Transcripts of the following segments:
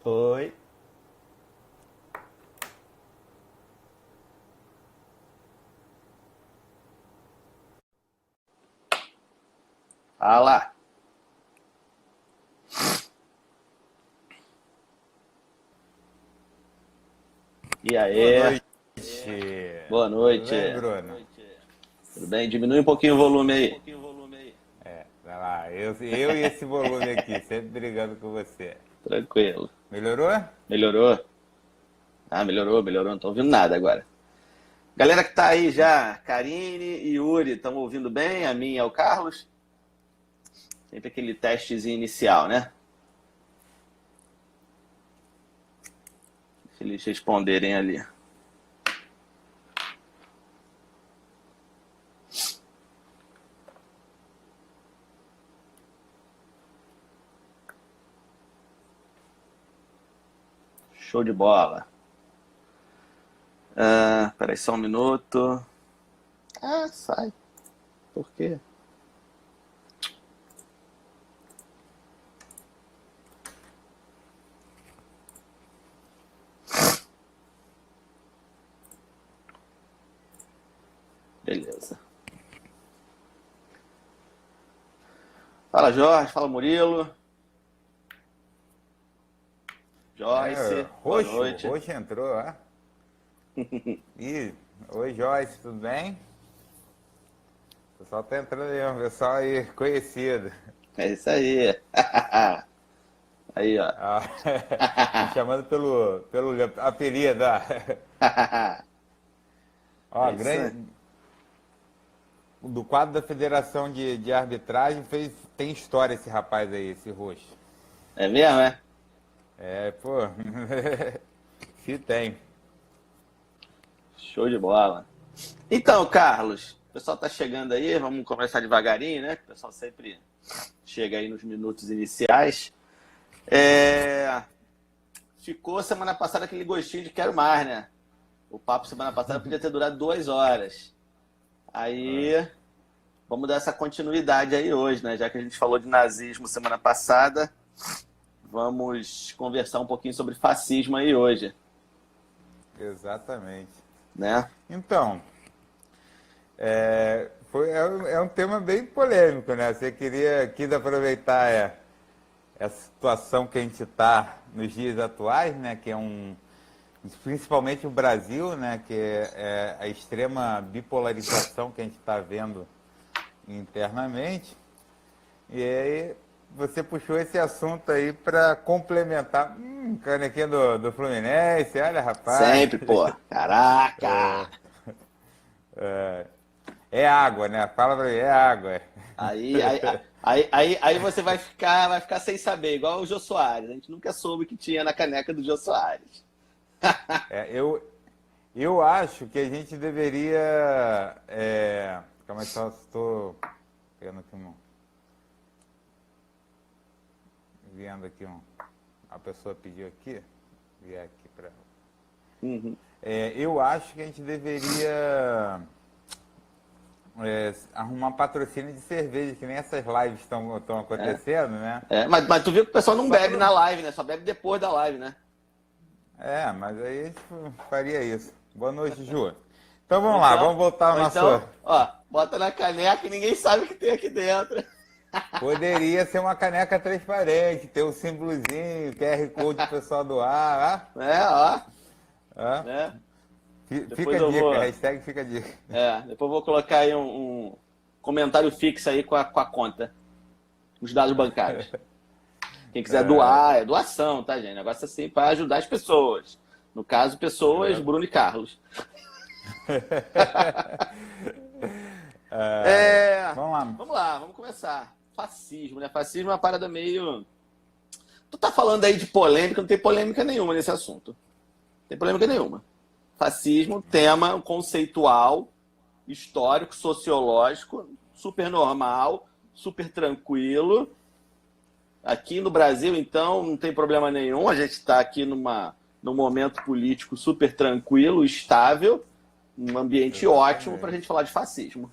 Oi. Fala. E Boa aí? noite. Boa Tudo noite. bem, Bruno? Tudo bem? Diminui um pouquinho o volume aí. Vai lá, eu e esse volume aqui, sempre brigando com você. Tranquilo. Melhorou? Melhorou? Ah, melhorou. Não tô ouvindo nada agora. Galera que tá aí já, Karine e Yuri, estão ouvindo bem? A minha é o Carlos. Sempre aquele testezinho inicial, né? Deixa eles responderem ali. Show de bola. Peraí só um minuto. Ah, sai. Por quê? Beleza. Fala, Jorge. Fala, Murilo. Joyce. Boa noite. Roxo entrou, ó. Oi, Joyce, tudo bem? O pessoal tá entrando aí, um pessoal aí conhecido. É isso aí. Aí, ó. Ah, me chamando pelo apelido, ó. É Ó, isso aí. do quadro da Federação de Arbitragem tem história esse rapaz aí, esse Roxo. É mesmo, é? É, pô, se tem. Show de bola. Então, Carlos, o pessoal tá chegando aí, vamos começar devagarinho, né? O pessoal sempre chega aí nos minutos iniciais. Ficou semana passada aquele gostinho de quero mais, né? O papo semana passada podia ter durado 2 horas. Aí, vamos dar essa continuidade aí hoje, né? Já que a gente falou de nazismo semana passada, vamos conversar um pouquinho sobre fascismo aí hoje, Exatamente. né? Então, é um tema bem polêmico, né? Você quis aproveitar essa situação que a gente está nos dias atuais, né? Que é principalmente o Brasil, né? Que é a extrema bipolarização que a gente está vendo internamente. E aí você puxou esse assunto aí para complementar. Canequinha do Fluminense, olha, rapaz. Sempre, pô. Caraca! É água, né? Fala pra mim, é água. Aí você vai ficar sem saber, igual o Jô Soares. A gente nunca soube o que tinha na caneca do Jô Soares. É, eu acho que a gente deveria. Calma aí, só estou pegando aqui vendo aqui a pessoa pediu aqui, vier aqui para. Uhum. Eu acho que a gente deveria arrumar patrocínio de cerveja, que nem essas lives estão acontecendo, né? Mas tu viu que o pessoal não bebe na live, né? Só bebe depois da live, né? Mas aí a gente faria isso. Boa noite, Ju. Então vamos Ou lá, então, vamos voltar ao ou nosso. então, ó, bota na caneca e ninguém sabe o que tem aqui dentro. Poderia ser uma caneca transparente, ter o símbolozinho, QR Code pro pessoal doar. Ó. Ah, Né? Fica Depois a eu dica, vou. hashtag fica a dica. Depois eu vou colocar aí um comentário fixo aí com a conta. Os dados bancários. Quem quiser doar, é doação, tá, gente? Negócio assim para ajudar as pessoas. No caso, pessoas, Bruno e Carlos. Vamos lá. Vamos começar. Fascismo, né? Fascismo é uma parada meio. Tu tá falando aí de polêmica, não tem polêmica nenhuma nesse assunto. Não tem polêmica nenhuma. Fascismo, tema conceitual, histórico, sociológico, super normal, super tranquilo. Aqui no Brasil, então, não tem problema nenhum. A gente está aqui num momento político super tranquilo, estável, um ambiente ótimo para a gente falar de fascismo.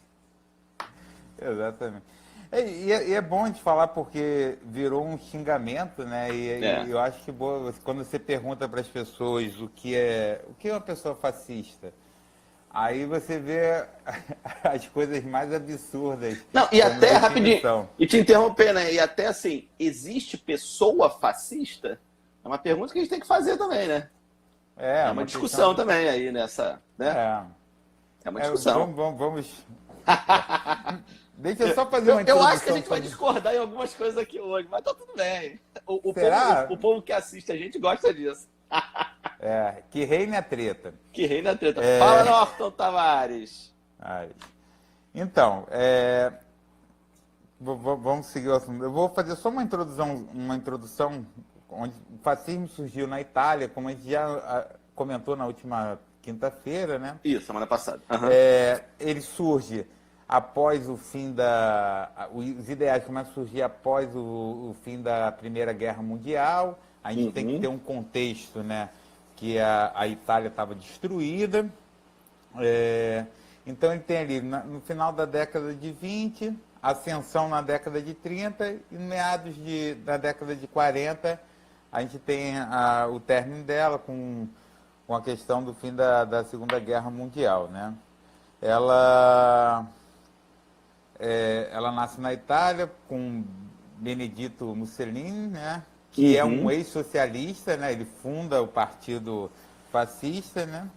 Exatamente. E é bom de falar porque virou um xingamento, né? E eu acho que quando você pergunta para as pessoas o que é uma pessoa fascista, aí você vê as coisas mais absurdas Não, e como até, rapidinho, definição. e te interromper, né? E até assim, existe pessoa fascista? É uma pergunta que a gente tem que fazer também, né? É uma discussão também aí nessa, né? É uma discussão. Vamos. Deixa eu só fazer uma Eu introdução. acho que a gente vai discordar em algumas coisas aqui hoje, mas tá tudo bem. Será? O povo que assiste a gente gosta disso. Que reine a treta. Que reine a treta. Fala, Norton Tavares. Então, vamos seguir o assunto. Eu vou fazer só uma introdução onde o fascismo surgiu na Itália, como a gente já comentou na última quinta-feira, né? Isso, semana passada. Uhum. Ele surge após o fim os ideais começam a surgir após o fim da Primeira Guerra Mundial. A gente tem que ter um contexto, né, que a Itália estava destruída. Então ele tem ali, no final da década de 20, ascensão na década de 30 e no meados da década de 40, a gente tem o término dela com a questão do fim da Segunda Guerra Mundial, né? Ela nasce na Itália com Benedito Mussolini, né? Que é um ex-socialista, né? Ele funda o Partido Fascista, né?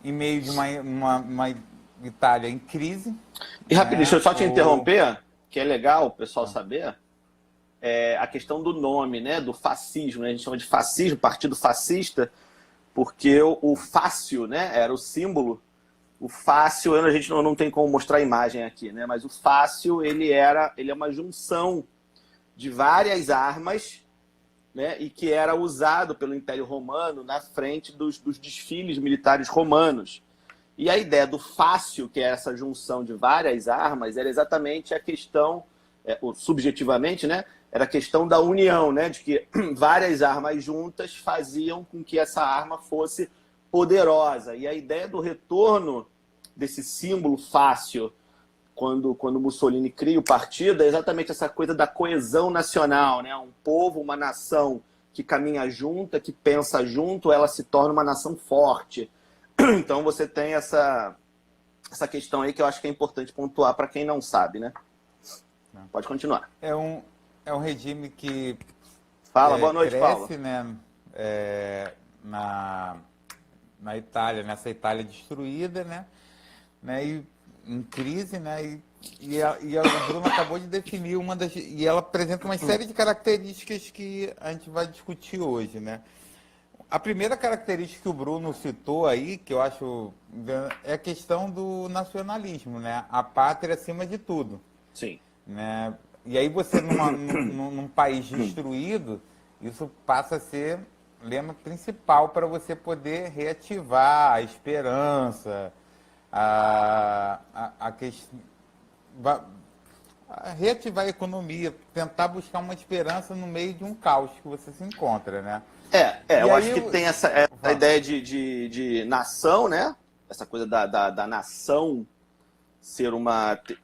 Em meio de uma Itália em crise. E rapidinho, deixa eu só te interromper, que é legal o pessoal saber, a questão do nome, né? Do fascismo, né? A gente chama de fascismo, Partido Fascista, porque o fácio, né? Era o símbolo. O fácio, a gente não tem como mostrar a imagem aqui, né? Mas o fácio, ele é uma junção de várias armas, né? E que era usado pelo Império Romano na frente dos desfiles militares romanos. E a ideia do fácio, que é essa junção de várias armas, era exatamente a questão, subjetivamente, né? Era a questão da união, né? De que várias armas juntas faziam com que essa arma fosse poderosa. E a ideia do retorno desse símbolo fácio, quando Mussolini cria o partido, é exatamente essa coisa da coesão nacional, né? Um povo, uma nação que caminha junta, que pensa junto, ela se torna uma nação forte. Então você tem essa questão aí que eu acho que é importante pontuar para quem não sabe, né? Pode continuar. É um regime que Fala, boa noite, cresce, Paulo. Né? Na Itália, nessa Itália destruída, né? E em crise, né? E o Bruno acabou de definir e ela apresenta uma série de características que a gente vai discutir hoje, né? A primeira característica que o Bruno citou aí, que eu acho, é a questão do nacionalismo, né? A pátria acima de tudo. Sim. Né? E aí você, num país destruído, isso passa a ser lema principal para você poder reativar a esperança, reativar a economia, tentar buscar uma esperança no meio de um caos que você se encontra, né? Eu acho que tem essa ideia de nação, né? Essa coisa da nação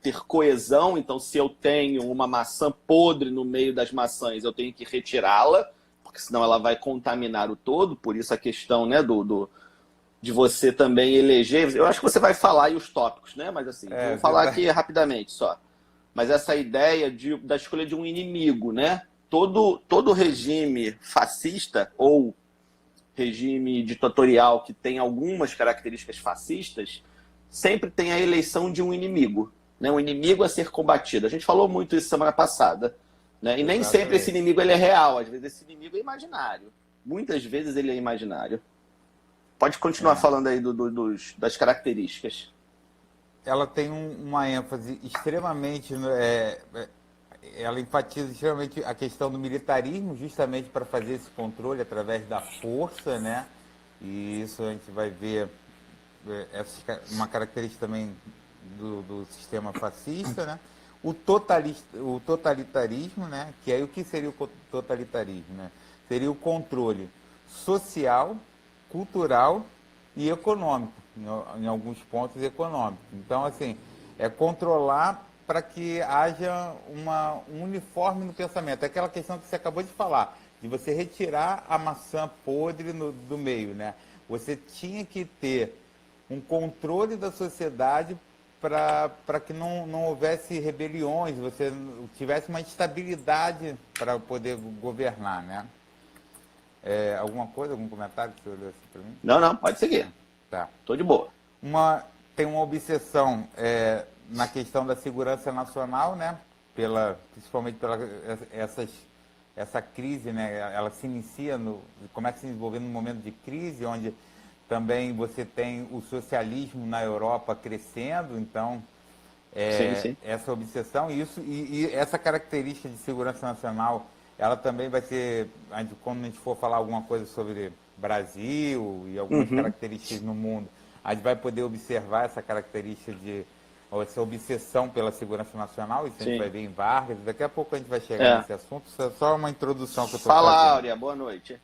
ter coesão. Então, se eu tenho uma maçã podre no meio das maçãs, eu tenho que retirá-la, porque senão ela vai contaminar o todo. Por isso a questão, né, de você também eleger. Eu acho que você vai falar aí os tópicos, né? Mas assim, vou falar aqui rapidamente só. Mas essa ideia da escolha de um inimigo, né? Todo regime fascista ou regime ditatorial que tem algumas características fascistas sempre tem a eleição de um inimigo, né? Um inimigo a ser combatido. A gente falou muito isso semana passada, né? E nem sempre esse inimigo ele é real. Às vezes esse inimigo é imaginário. Muitas vezes ele é imaginário. Pode continuar falando aí das características. Ela tem uma ênfase extremamente... ela enfatiza extremamente a questão do militarismo, justamente para fazer esse controle através da força, né? E isso a gente vai ver, uma característica também do sistema fascista, né? O totalitarismo, né? Que aí o que seria o totalitarismo, né? Seria o controle social, cultural e econômico, em alguns pontos econômicos. Então, assim, é controlar para que haja um uniforme no pensamento. É aquela questão que você acabou de falar, de você retirar a maçã podre do meio, né? Você tinha que ter um controle da sociedade para que não houvesse rebeliões, você tivesse uma estabilidade para poder governar, né? Alguma coisa, algum comentário que você olhou assim para mim? Não, pode seguir. Tá. Tô de boa. Tem uma obsessão na questão da segurança nacional, né? Principalmente pela essa crise, né? Ela se inicia, começa a se desenvolver num momento de crise, onde também você tem o socialismo na Europa crescendo, então Sim. essa obsessão e essa característica de segurança nacional, ela também vai ser, quando a gente for falar alguma coisa sobre Brasil e algumas características no mundo, a gente vai poder observar essa característica essa obsessão pela segurança nacional, isso a gente vai ver em Vargas, daqui a pouco a gente vai chegar nesse assunto, só uma introdução que eu estou fazendo. Fala, Áurea, boa noite.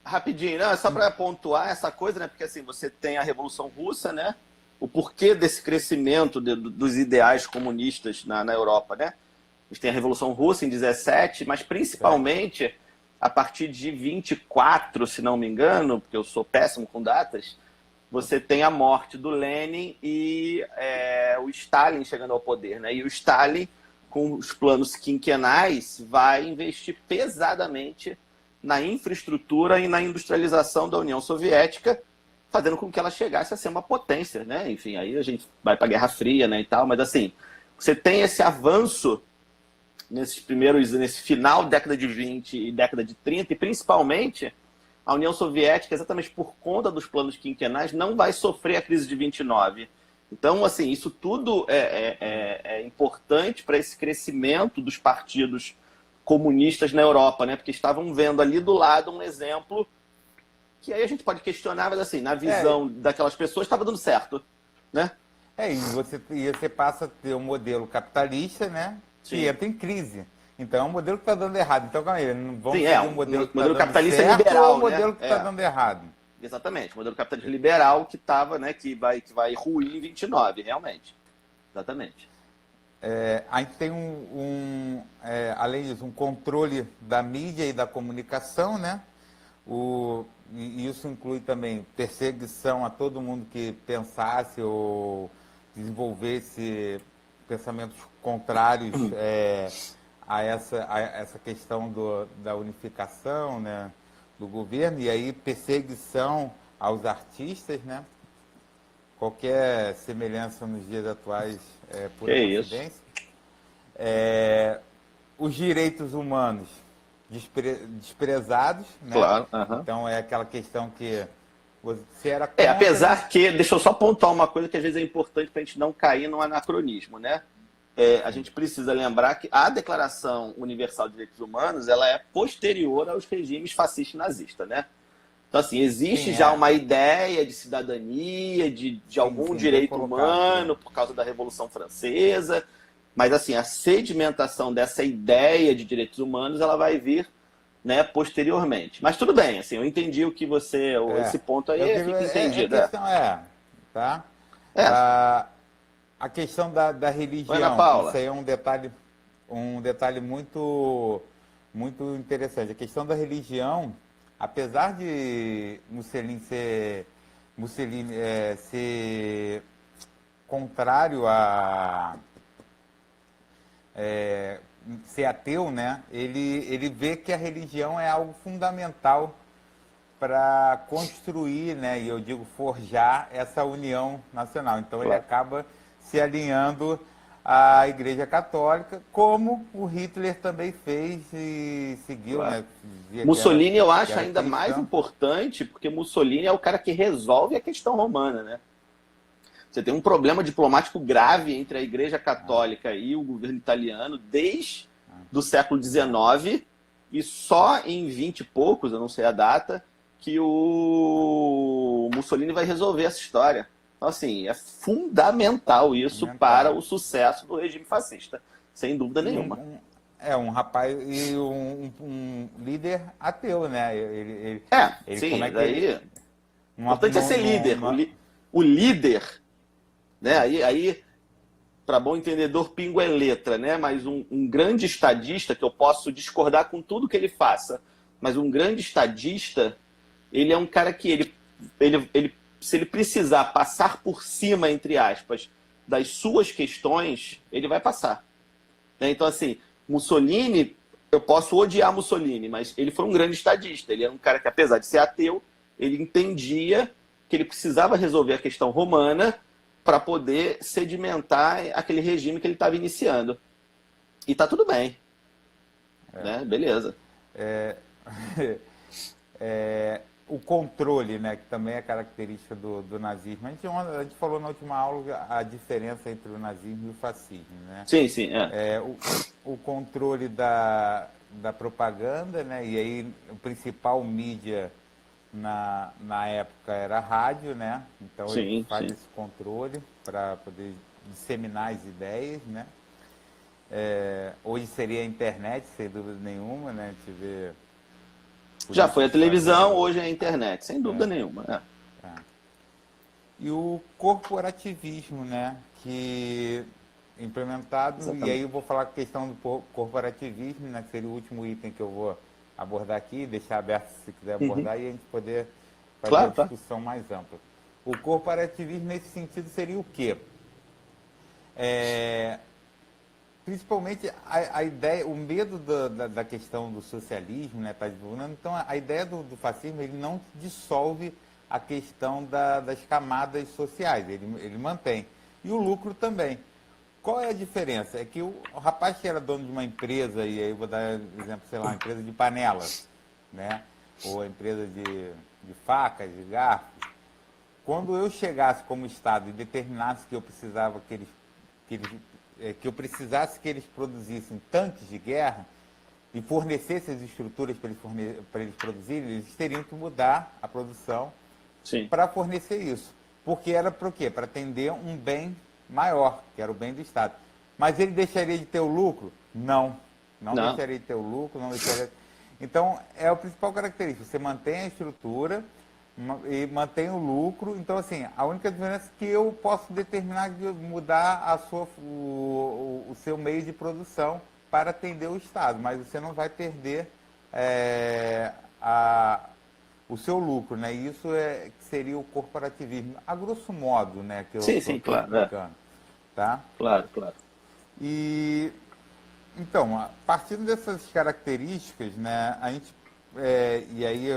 Rapidinho, não, é só para pontuar essa coisa, né? Porque assim, você tem a Revolução Russa, né? O porquê desse crescimento dos ideais comunistas na Europa, né? A gente tem a Revolução Russa em 17, mas principalmente a partir de 24, se não me engano, porque eu sou péssimo com datas, você tem a morte do Lenin e o Stalin chegando ao poder, né? E o Stalin, com os planos quinquenais, vai investir pesadamente na infraestrutura e na industrialização da União Soviética, fazendo com que ela chegasse a ser uma potência, né? Enfim, aí a gente vai para a Guerra Fria, né, e tal, mas assim, você tem esse avanço nesse final da década de 20 e década de 30, e principalmente a União Soviética, exatamente por conta dos planos quinquenais, não vai sofrer a crise de 29. Então, assim, isso tudo é importante para esse crescimento dos partidos comunistas na Europa, né? Porque estavam vendo ali do lado um exemplo que aí a gente pode questionar, mas assim, na visão daquelas pessoas estava dando certo, né? E você passa a ter um modelo capitalista, né? Que entra em crise. Então é um modelo que está dando errado. Então, calma aí, não vamos seguir um modelo que está dando capitalista certo liberal, ou um modelo que está dando errado. Exatamente, o modelo capitalista liberal que estava, né, que vai ruir em 29, realmente. Exatamente. A gente tem além disso, um controle da mídia e da comunicação, né? E isso inclui também perseguição a todo mundo que pensasse ou desenvolvesse pensamentos contrários a essa questão da unificação, né, do governo, e aí perseguição aos artistas, né? Qualquer semelhança nos dias atuais é por coincidência. Os direitos humanos desprezados, né? Claro. Então é aquela questão que você era contra... apesar que, deixa eu só pontuar uma coisa que às vezes é importante para a gente não cair no anacronismo, né? A gente precisa lembrar que a Declaração Universal de Direitos Humanos ela é posterior aos regimes fascistas e nazistas, né? Então, assim, existe já uma ideia de cidadania, de algum direito humano por causa da Revolução Francesa, mas, assim, a sedimentação dessa ideia de direitos humanos ela vai vir, né, posteriormente. Mas tudo bem, assim, eu entendi o que você... Esse ponto aí fica entendido. A questão tá? A questão da religião, Ana Paula. Isso aí é um detalhe muito, muito interessante. A questão da religião, apesar de Mussolini ser contrário a ser ateu, né? Ele vê que a religião é algo fundamental para construir, né? E eu digo forjar essa união nacional. Então ele acaba se alinhando à Igreja Católica, como o Hitler também fez e seguiu, né? Mussolini eu acho ainda mais importante, porque Mussolini é o cara que resolve a questão romana, né? Você tem um problema diplomático grave entre a Igreja Católica e o governo italiano desde do século XIX, e só em 20 e poucos, eu não sei a data, que o Mussolini vai resolver essa história. Então, assim, é fundamental isso para o sucesso do regime fascista, sem dúvida nenhuma. Um rapaz e um líder ateu, né? O importante é ser líder. O líder, né? Aí para bom entendedor, pingo é letra, né? Mas um grande estadista, que eu posso discordar com tudo que ele faça, mas um grande estadista, ele é um cara que se ele precisar passar por cima, entre aspas, das suas questões, ele vai passar. Né? Então, assim, Mussolini, eu posso odiar Mussolini, mas ele foi um grande estadista. Ele era um cara que, apesar de ser ateu, ele entendia que ele precisava resolver a questão romana para poder sedimentar aquele regime que ele estava iniciando. E tá tudo bem. Né? Beleza. O controle, né, que também é característica do nazismo. A gente falou na última aula a diferença entre o nazismo e o fascismo, né? Sim, sim. O controle da propaganda, né? E aí o principal mídia na época era a rádio, né? Então ele faz esse controle para poder disseminar as ideias, né? Hoje seria a internet, sem dúvida nenhuma, né? A gente vê... Já foi a televisão, hoje é a internet, sem dúvida nenhuma. E o corporativismo, né? Que implementado, exatamente. E aí eu vou falar a questão do corporativismo, né? Que seria o último item que eu vou abordar aqui, deixar aberto se quiser abordar, e a gente poder fazer uma discussão mais ampla. O corporativismo, nesse sentido, seria o quê? Principalmente a ideia, o medo da questão do socialismo, né, tá divulgando. Então, a ideia do fascismo, ele não dissolve a questão das camadas sociais, ele mantém. E o lucro também. Qual é a diferença? É que o rapaz que era dono de uma empresa, e aí eu vou dar exemplo, sei lá, uma empresa de panelas, né, ou empresa de facas, de garfos, quando eu chegasse como Estado e determinasse que eu precisava que eles produzissem tanques de guerra e fornecessem as estruturas para eles produzirem, eles teriam que mudar a produção para fornecer isso. Porque era para o quê? Para atender um bem maior, que era o bem do Estado. Mas ele deixaria de ter o lucro? Não. Não deixaria de ter o lucro, não deixaria... Então, é a principal característica. Você mantém a estrutura e mantém o lucro. Então, assim, a única diferença é que eu posso determinar de mudar o seu meio de produção para atender o Estado, mas você não vai perder o seu lucro, né? Isso seria o corporativismo, a grosso modo, né? Que eu estou explicando. Tá? Claro. E, então, a partir dessas características, né, a gente, e aí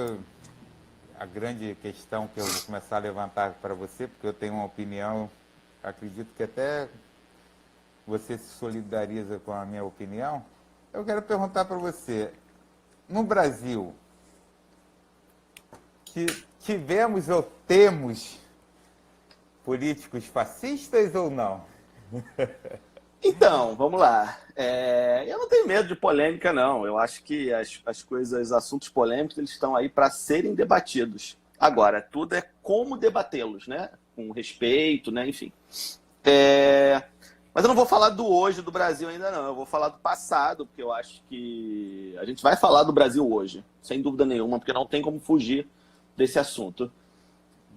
a grande questão que eu vou começar a levantar para você, porque eu tenho uma opinião, acredito que até você se solidariza com a minha opinião, eu quero perguntar para você, no Brasil, tivemos ou temos políticos fascistas ou não? Então, vamos lá. Eu não tenho medo de polêmica, não. Eu acho que os assuntos polêmicos, eles estão aí para serem debatidos. Agora, tudo é como debatê-los, né? Com respeito, né? Enfim. Mas eu não vou falar do hoje do Brasil ainda, não. Eu vou falar do passado, porque eu acho que a gente vai falar do Brasil hoje, sem dúvida nenhuma, porque não tem como fugir desse assunto.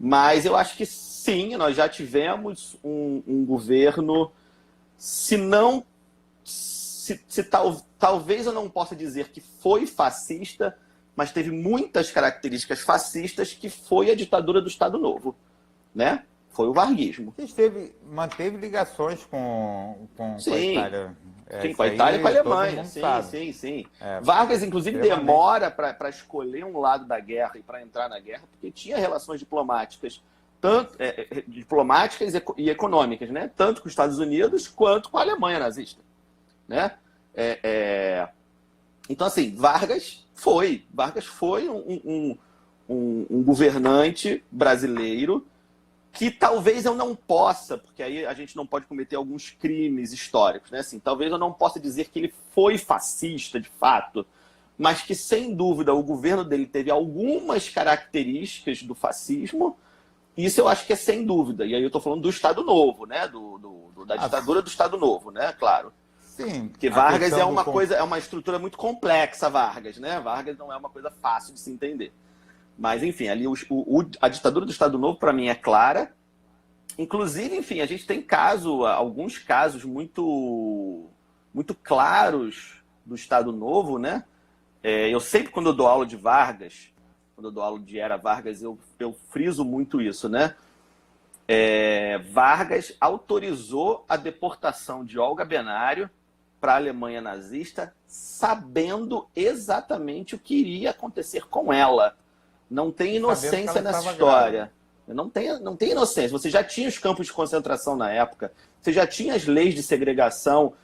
Mas eu acho que sim, nós já tivemos um governo, talvez eu não possa dizer que foi fascista, mas teve muitas características fascistas, que foi a ditadura do Estado Novo, né? Foi o varguismo. Manteve ligações com a Itália. Com a Itália e com a Alemanha. Sim. Vargas, inclusive, demora para escolher um lado da guerra e para entrar na guerra, porque tinha relações diplomáticas, diplomáticas e econômicas, né? Tanto com os Estados Unidos quanto com a Alemanha nazista. Né? Então, assim, Vargas foi um governante brasileiro que talvez eu não possa, porque aí a gente não pode cometer alguns crimes históricos, né? Assim, talvez eu não possa dizer que ele foi fascista, de fato, mas que, sem dúvida, o governo dele teve algumas características do fascismo. Isso eu acho que é sem dúvida. E aí eu estou falando do Estado Novo, né? Da ditadura do Estado Novo, né? Claro. Sim. Porque Vargas é uma coisa, é uma estrutura muito complexa, Vargas, né? Vargas não é uma coisa fácil de se entender. Mas, enfim, ali a ditadura do Estado Novo, para mim, é clara. Inclusive, enfim, a gente tem alguns casos muito claros do Estado Novo, né? Eu sempre, quando eu dou aula de Vargas, quando eu dou aula de Era Vargas, eu friso muito isso, né? Vargas autorizou a deportação de Olga Benário para a Alemanha nazista, sabendo exatamente o que iria acontecer com ela. Não tem inocência nessa história. Não tem inocência. Você já tinha os campos de concentração na época, você já tinha as leis de segregação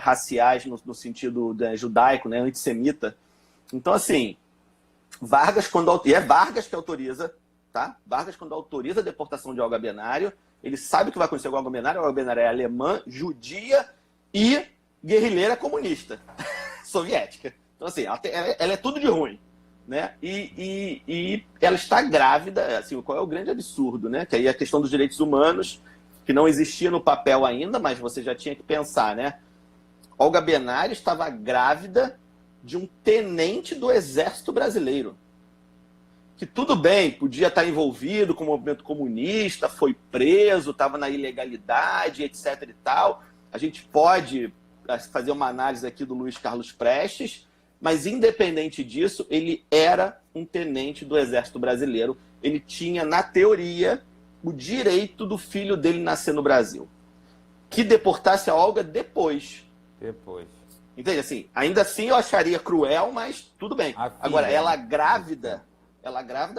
raciais no sentido judaico, né, antissemita. Então, assim, Vargas, e é Vargas que autoriza, tá? Vargas, quando autoriza a deportação de Olga Benário, ele sabe o que vai acontecer com Olga Benário. Olga Benário é alemã, judia e guerrilheira comunista, soviética. Então, assim, ela é tudo de ruim. Né? E ela está grávida, assim, qual é o grande absurdo, né? Que aí a questão dos direitos humanos, que não existia no papel ainda, mas você já tinha que pensar, né? Olga Benário estava grávida de um tenente do Exército Brasileiro, que tudo bem, podia estar envolvido com o movimento comunista, foi preso, estava na ilegalidade, etc e tal. A gente pode fazer uma análise aqui do Luiz Carlos Prestes, mas, independente disso, ele era um tenente do Exército Brasileiro. Ele tinha, na teoria, o direito do filho dele nascer no Brasil. Que deportasse a Olga depois. Entende? Assim, ainda assim eu acharia cruel, mas tudo bem. Agora, ela grávida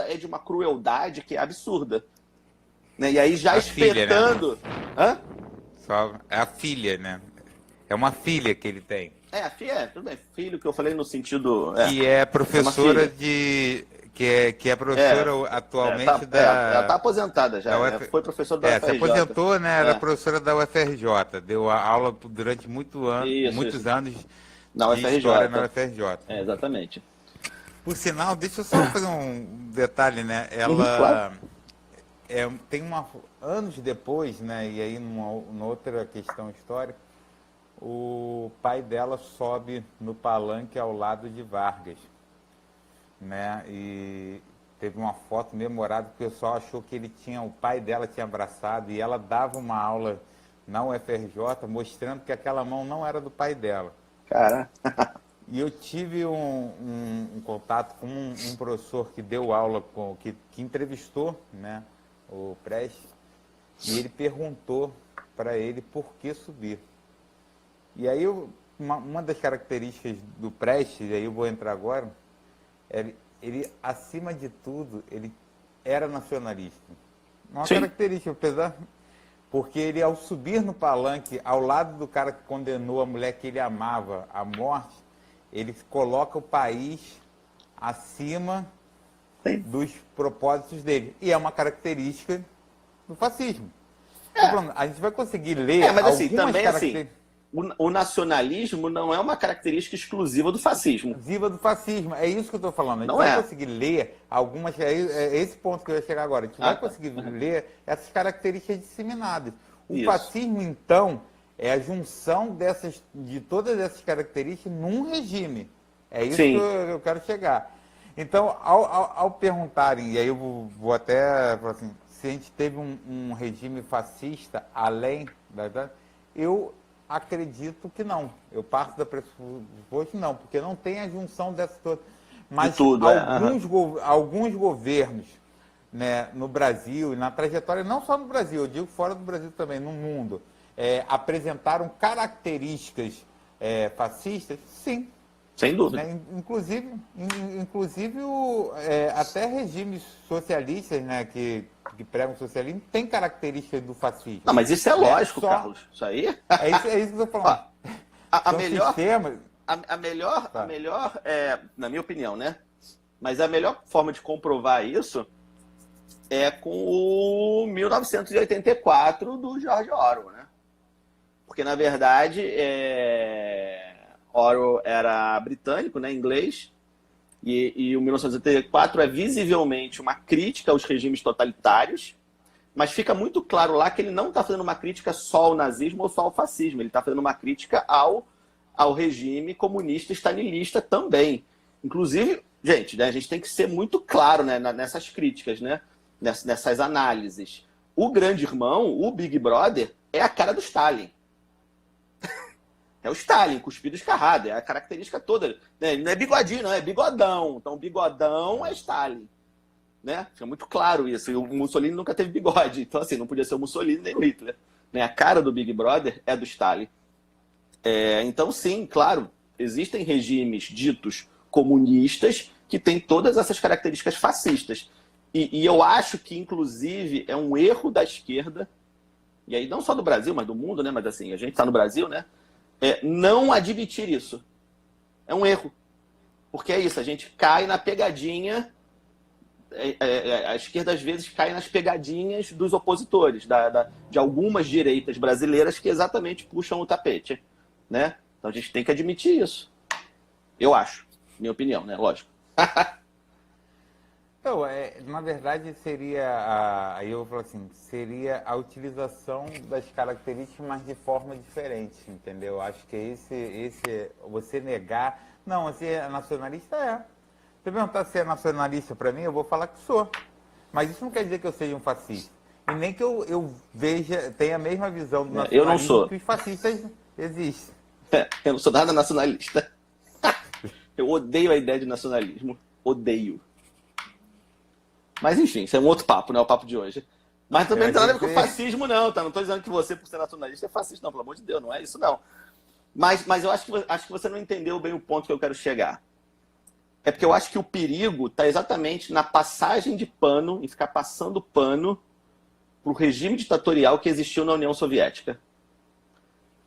é de uma crueldade que é absurda. Né? E aí já espetando... Filha, né? É a filha, né? É uma filha que ele tem. A filha, tudo bem, filho que eu falei no sentido... Que é professora de... Que é professora atualmente ela está aposentada já, foi professora da UFRJ. Se aposentou, né? Era professora da UFRJ, deu aula durante muitos anos na UFRJ. De história na UFRJ. Exatamente. Por sinal, deixa eu só fazer um detalhe, né? Ela claro. Tem anos depois, né? E aí numa outra questão histórica, o pai dela sobe no palanque ao lado de Vargas, né? E teve uma foto memorável que o pessoal achou que o pai dela tinha abraçado, e ela dava uma aula na UFRJ mostrando que aquela mão não era do pai dela. Cara. E eu tive um contato com um professor que deu aula, que entrevistou, né, o Prestes, e ele perguntou para ele por que subir. E aí, uma das características do Prestes, aí eu vou entrar agora, ele, acima de tudo, ele era nacionalista. Uma característica, apesar... Porque ele, ao subir no palanque, ao lado do cara que condenou a mulher que ele amava à morte, ele coloca o país acima dos propósitos dele. E é uma característica do fascismo. A gente vai conseguir ler mas assim, algumas também características... assim, o nacionalismo não é uma característica exclusiva do fascismo. Exclusiva do fascismo, é isso que eu estou falando. A gente não vai conseguir ler algumas... É esse ponto que eu ia chegar agora. A gente vai conseguir ler essas características disseminadas. O fascismo, então, é a junção de todas essas características num regime. É isso que eu quero chegar. Então, ao perguntarem, e aí eu vou até falar assim, se a gente teve um regime fascista além da... Eu acredito que não. Eu parto da pressuposto não, porque não tem a junção dessas todas. Mas alguns governos, né, no Brasil e na trajetória, não só no Brasil, eu digo fora do Brasil também, no mundo, apresentaram características fascistas, sim. Sem dúvida. Né? Inclusive até regimes socialistas, né, que pregam o socialismo, tem características do fascismo. Não, mas isso é lógico, Carlos. Isso aí... É isso que eu estou falando. A melhor, na minha opinião, né? Mas a melhor forma de comprovar isso é com o 1984 do George Orwell, né? Porque, na verdade, Orwell era britânico, né, inglês, e o 1984 é visivelmente uma crítica aos regimes totalitários, mas fica muito claro lá que ele não está fazendo uma crítica só ao nazismo ou só ao fascismo, ele está fazendo uma crítica ao regime comunista stalinista também. Inclusive, gente, né, a gente tem que ser muito claro, né, nessas críticas, né, nessas análises. o grande irmão, o Big Brother, é a cara do Stalin. É o Stalin, cuspido escarrado, é a característica toda. Né? Não é bigodinho, não, é bigodão. Então, bigodão é Stalin. Né? Fica muito claro isso. E o Mussolini nunca teve bigode. Então, assim, não podia ser o Mussolini nem o Hitler. Né? A cara do Big Brother é do Stalin. Então, sim, claro, existem regimes ditos comunistas que têm todas essas características fascistas. E eu acho que, inclusive, é um erro da esquerda, e aí não só do Brasil, mas do mundo, né? Mas assim, a gente está no Brasil, né? Não admitir isso. É um erro. Porque é isso, a gente cai na pegadinha. A esquerda, às vezes, cai nas pegadinhas dos opositores, de algumas direitas brasileiras que exatamente puxam o tapete. Né? Então a gente tem que admitir isso. Eu acho. Minha opinião, né? Lógico. Então, na verdade, aí eu vou falar assim, seria a utilização das características, mas de forma diferente, entendeu? Acho que você negar... Não, você é nacionalista, Se perguntar se é nacionalista para mim, eu vou falar que sou. Mas isso não quer dizer que eu seja um fascista. E nem que eu tenha a mesma visão do nacionalismo eu não sou. que os fascistas existem. Eu não sou nada nacionalista. Eu odeio a ideia de nacionalismo. Odeio. Mas enfim, isso é um outro papo, né? O papo de hoje. Mas também não tem nada a ver com fascismo, não, tá? Não estou dizendo que você, por ser nacionalista, é fascista, não. Pelo amor de Deus, não é isso, não. Mas eu acho que você não entendeu bem o ponto que eu quero chegar. É porque eu acho que o perigo está exatamente na passagem de pano e ficar passando pano para o regime ditatorial que existiu na União Soviética.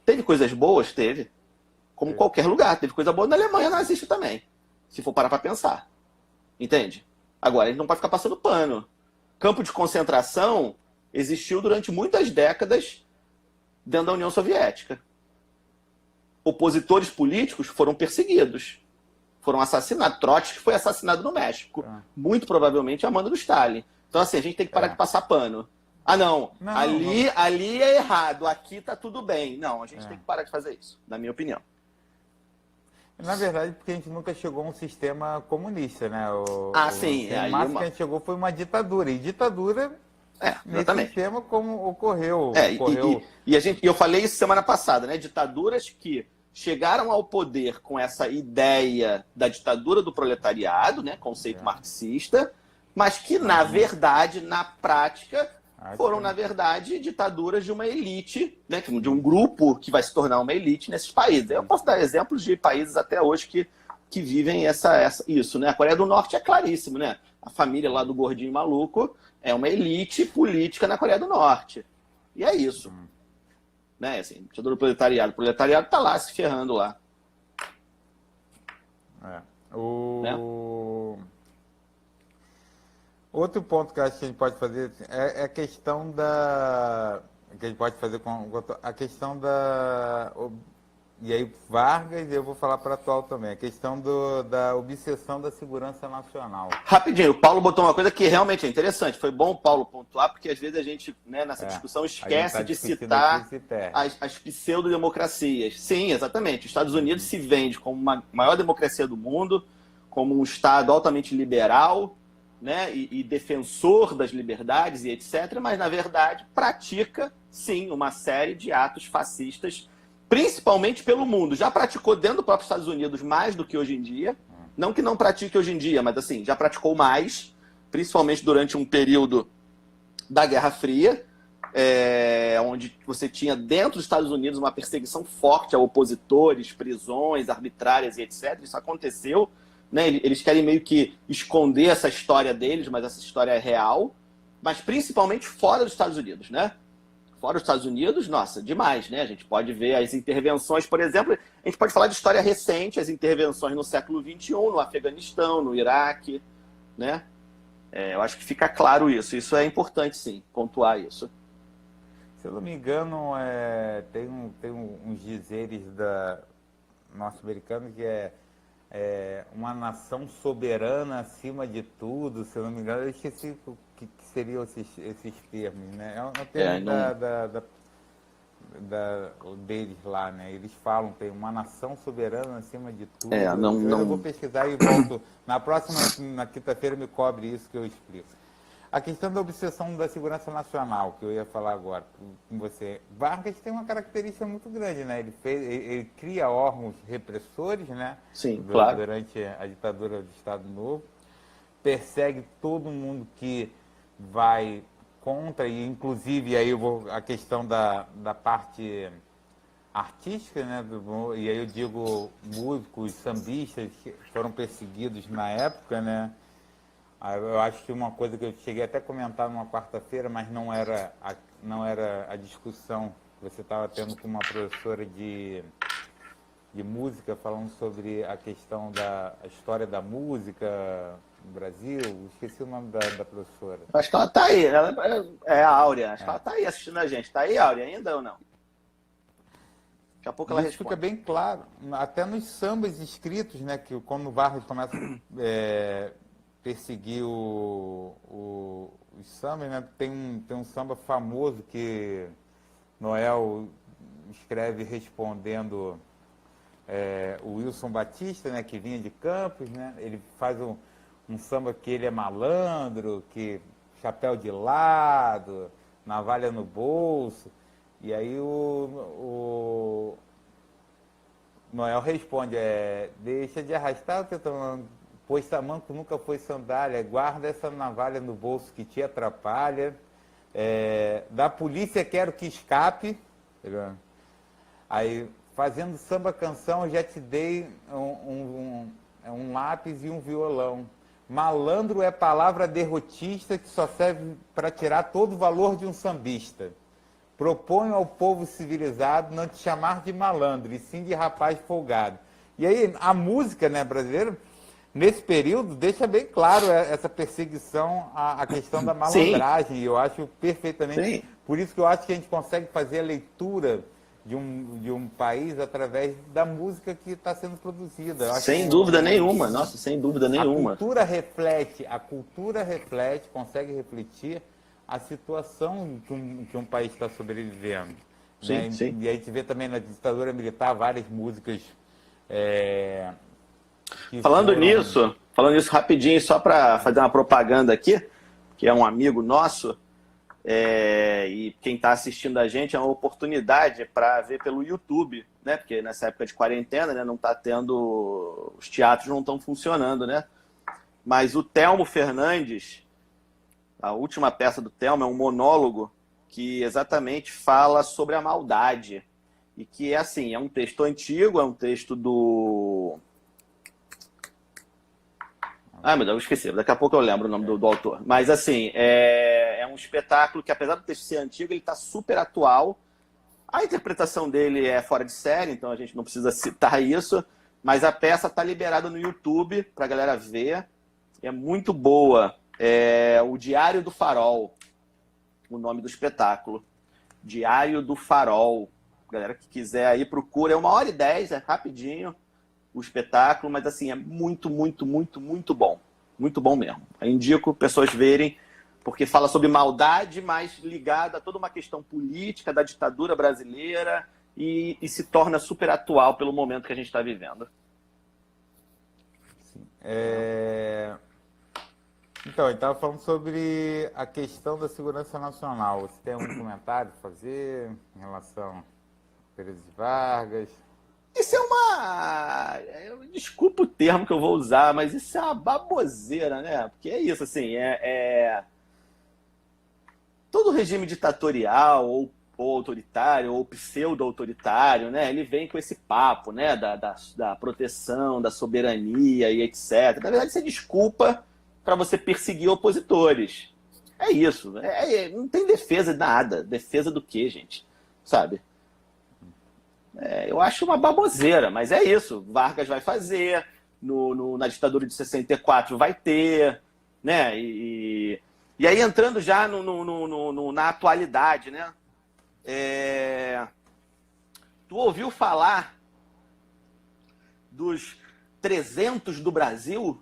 Teve coisas boas? Teve. Como qualquer lugar. Teve coisa boa na Alemanha nazista também. Se for parar para pensar. Entende? Agora, ele não pode ficar passando pano. Campo de concentração existiu durante muitas décadas dentro da União Soviética. Opositores políticos foram perseguidos. Foram assassinados. Trotsky foi assassinado no México. Muito provavelmente a mando do Stalin. Então, assim, a gente tem que parar de passar pano. Ah, não. Ali é errado. Aqui tá tudo bem. Não, a gente tem que parar de fazer isso, na minha opinião. Na verdade, porque a gente nunca chegou a um sistema comunista, né? Sim. O máximo que a gente chegou foi uma ditadura. E ditadura, nesse sistema, como ocorreu. E eu falei isso semana passada, né? Ditaduras que chegaram ao poder com essa ideia da ditadura do proletariado, né? Conceito marxista, mas que, na verdade, na prática, foram, na verdade, ditaduras de uma elite, né? De um grupo que vai se tornar uma elite nesses países. Eu posso dar exemplos de países até hoje que vivem isso, né? A Coreia do Norte é claríssimo, né? A família lá do gordinho maluco é uma elite política na Coreia do Norte. E é isso. Né? Assim, ditadura do proletariado. O proletariado está lá se ferrando lá. Né? Outro ponto que eu acho que a gente pode fazer é a questão da... que a gente pode fazer com a questão da... E aí, Vargas, eu vou falar para a atual também, a questão da obsessão da segurança nacional. Rapidinho, o Paulo botou uma coisa que realmente é interessante. Foi bom o Paulo pontuar, porque às vezes a gente, né, nessa discussão, esquece de citar as pseudo-democracias. Sim, exatamente. Os Estados Unidos se vende como a maior democracia do mundo, como um Estado altamente liberal, né, e defensor das liberdades e etc., mas, na verdade, pratica, sim, uma série de atos fascistas, principalmente pelo mundo. Já praticou dentro do próprio Estados Unidos mais do que hoje em dia. Não que não pratique hoje em dia, mas assim, já praticou mais, principalmente durante um período da Guerra Fria, onde você tinha dentro dos Estados Unidos uma perseguição forte a opositores, prisões arbitrárias e etc. Isso aconteceu. Né? Eles querem meio que esconder essa história deles, mas essa história é real. Mas principalmente fora dos Estados Unidos, né? Fora dos Estados Unidos, nossa, demais, né? A gente pode ver as intervenções, por exemplo, a gente pode falar de história recente, as intervenções no século XXI, no Afeganistão, no Iraque, né? Eu acho que fica claro isso. Isso é importante, sim, pontuar isso. Se eu não me engano, tem uns dizeres norte-americanos que uma nação soberana acima de tudo, se eu não me engano, eu esqueci o que seriam esses termos, né? É um termo deles lá, né? Eles falam, tem uma nação soberana acima de tudo. Eu vou pesquisar e volto. Na quinta-feira me cobre isso que eu explico. a questão da obsessão da segurança nacional, que eu ia falar agora com você. Vargas tem uma característica muito grande, né? Ele cria órgãos repressores, né? Sim, claro. Durante a ditadura do Estado Novo, persegue todo mundo que vai contra, e inclusive aí a questão da parte artística, né? E aí eu digo músicos, sambistas que foram perseguidos na época, né? Eu acho que uma coisa que eu cheguei até a comentar numa quarta-feira, mas não era a discussão que você estava tendo com uma professora de música, falando sobre a questão da história da música no Brasil. Esqueci o nome da professora. Acho que ela tá aí. Ela é a Áurea. Acho que ela tá aí assistindo a gente. Tá aí, Áurea, ainda ou não? Daqui a pouco ela Isso responde. fica bem claro, até nos sambas escritos, né, que quando o Vargas começa a perseguir os sambas, né, tem um samba famoso que Noel escreve respondendo o Wilson Batista, né, que vinha de Campos, né, ele faz um samba que ele é malandro, que chapéu de lado, navalha no bolso. E aí o Noel responde, deixa de arrastar o teu tamanco, pois tamanco nunca foi sandália, guarda essa navalha no bolso que te atrapalha, da polícia quero que escape. Aí, fazendo samba canção, eu já te dei um lápis e um violão. Malandro é palavra derrotista que só serve para tirar todo o valor de um sambista. Proponho ao povo civilizado não te chamar de malandro, e sim de rapaz folgado. E aí, a música, né, brasileira, nesse período, deixa bem claro essa perseguição à questão da malandragem. E eu acho perfeitamente... Sim. Por isso que eu acho que a gente consegue fazer a leitura de um país através da música que está sendo produzida. Eu acho Sem dúvida nenhuma. Nossa, sem dúvida nenhuma. A cultura reflete, consegue refletir a situação que um país está sobrevivendo. Sim, né? sim. E aí a gente vê também na ditadura militar várias músicas. Falando nisso rapidinho, só para fazer uma propaganda aqui, que é um amigo nosso, e quem está assistindo a gente é uma oportunidade para ver pelo YouTube, né? Porque nessa época de quarentena, né, não está tendo, os teatros não estão funcionando, né? Mas o Telmo Fernandes, a última peça do Telmo é um monólogo que exatamente fala sobre a maldade. E que é assim, é um texto antigo, é um texto do... meu Deus, eu esqueci. Daqui a pouco eu lembro o nome do autor. Mas assim, é um espetáculo que, apesar do texto ser antigo, ele está super atual. A interpretação dele é fora de série, então a gente não precisa citar isso. Mas a peça está liberada no YouTube para a galera ver. É muito boa. O Diário do Farol, o nome do espetáculo. Diário do Farol. Galera que quiser aí, procura. É 1h10, é rapidinho o espetáculo, mas assim, é muito, muito, muito, muito bom. Muito bom mesmo. Eu indico pessoas verem, porque fala sobre maldade, mas ligada a toda uma questão política da ditadura brasileira e se torna super atual pelo momento que a gente está vivendo. Sim. Então, ele estava falando sobre a questão da segurança nacional. Você tem algum comentário a fazer em relação a Pereira de Vargas? Isso é uma... Desculpa o termo que eu vou usar, mas isso é uma baboseira, né? Porque é isso, assim, todo regime ditatorial ou autoritário ou pseudo-autoritário, né? Ele vem com esse papo, né? Da proteção, da soberania e etc. Na verdade, isso é desculpa para você perseguir opositores. É isso. Não tem defesa de nada. Defesa do quê, gente? Sabe? Eu acho uma baboseira, mas é isso. Vargas vai fazer, na ditadura de 64 vai ter, né? E aí entrando já na atualidade, né? Tu ouviu falar dos 300 do Brasil?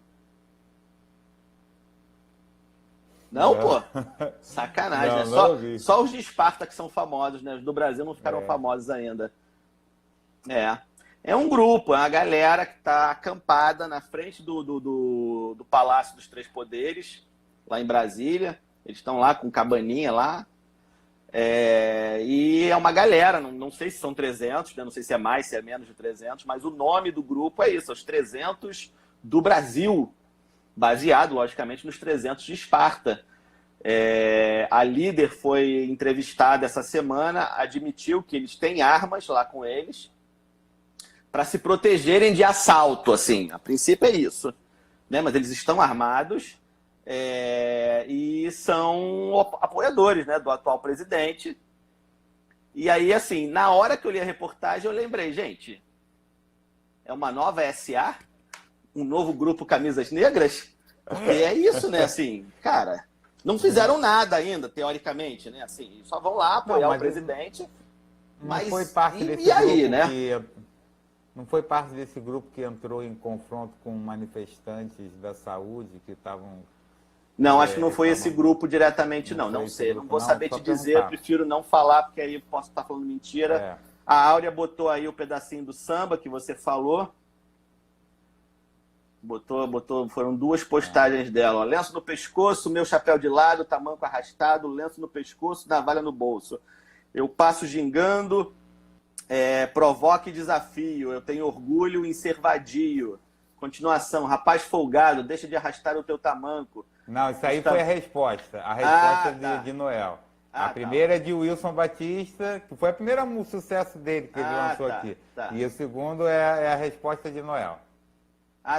Não, pô? Sacanagem, né? Só os de Esparta que são famosos, né? Os do Brasil não ficaram famosos ainda. É um grupo, é uma galera que está acampada na frente do Palácio dos Três Poderes, lá em Brasília. Eles estão lá com cabaninha lá. E é uma galera, não sei se são 300, né? Não sei se é mais, se é menos de 300, mas o nome do grupo é isso, os 300 do Brasil, baseado, logicamente, nos 300 de Esparta. A líder foi entrevistada essa semana, admitiu que eles têm armas lá com eles para se protegerem de assalto, assim. A princípio é isso, né? Mas eles estão armados e são apoiadores, né, do atual presidente. E aí, assim, na hora que eu li a reportagem, eu lembrei, gente, é uma nova SA? Um novo grupo Camisas Negras? Porque é isso, né? Assim, cara, não fizeram nada ainda, teoricamente, né? Assim, só vão lá apoiar o presidente. Mas não foi parte desse aí, grupo né? Não foi parte desse grupo que entrou em confronto com manifestantes da saúde que estavam... Não, acho que não foi esse grupo diretamente, não. Não sei, não vou saber te dizer, prefiro não falar, porque aí posso estar falando mentira. A Áurea botou aí o pedacinho do samba que você falou. Botou, foram 2 postagens dela. Ó. Lenço no pescoço, meu chapéu de lado, tamanco arrastado, lenço no pescoço, navalha no bolso. Eu passo gingando, provoque desafio, eu tenho orgulho em ser vadio. Continuação, rapaz folgado, deixa de arrastar o teu tamanco. Não, isso aí foi a resposta. A resposta de Noel. A primeira é de Wilson Batista, que foi a primeira sucesso dele que ele lançou aqui. E o segundo é a resposta de Noel.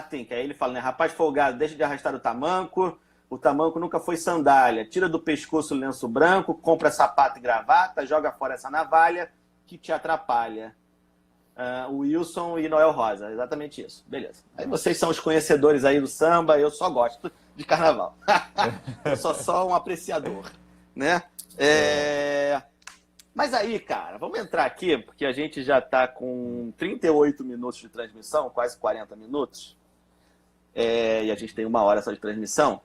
Tem, que aí ele fala, né? Rapaz folgado, deixa de arrastar o tamanco nunca foi sandália. Tira do pescoço o lenço branco, compra sapato e gravata, joga fora essa navalha que te atrapalha. Wilson e Noel Rosa, exatamente isso. Beleza. Aí vocês são os conhecedores aí do samba, eu só gosto de carnaval. Eu sou só um apreciador, né? Mas aí, cara, vamos entrar aqui, porque a gente já está com 38 minutos de transmissão, quase 40 minutos, e a gente tem 1 hora só de transmissão.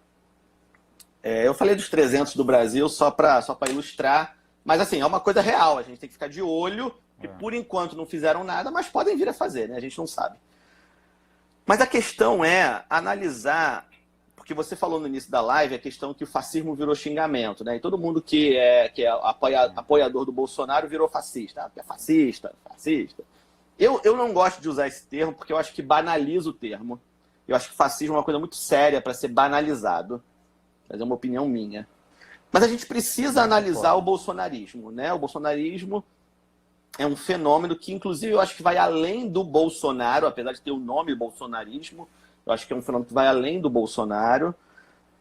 Eu falei dos 300 do Brasil só para ilustrar, mas assim, é uma coisa real, a gente tem que ficar de olho, que por enquanto não fizeram nada, mas podem vir a fazer, né? A gente não sabe. Mas a questão é analisar, porque você falou no início da live, a questão que o fascismo virou xingamento, né? E todo mundo que é apoiador do Bolsonaro virou fascista. É fascista. Eu não gosto de usar esse termo porque eu acho que banaliza o termo. Eu acho que fascismo é uma coisa muito séria para ser banalizado. Mas é uma opinião minha. Mas a gente precisa analisar o bolsonarismo, né? O bolsonarismo é um fenômeno que, inclusive, eu acho que vai além do Bolsonaro, apesar de ter o nome bolsonarismo. Eu acho que é um fenômeno que vai além do Bolsonaro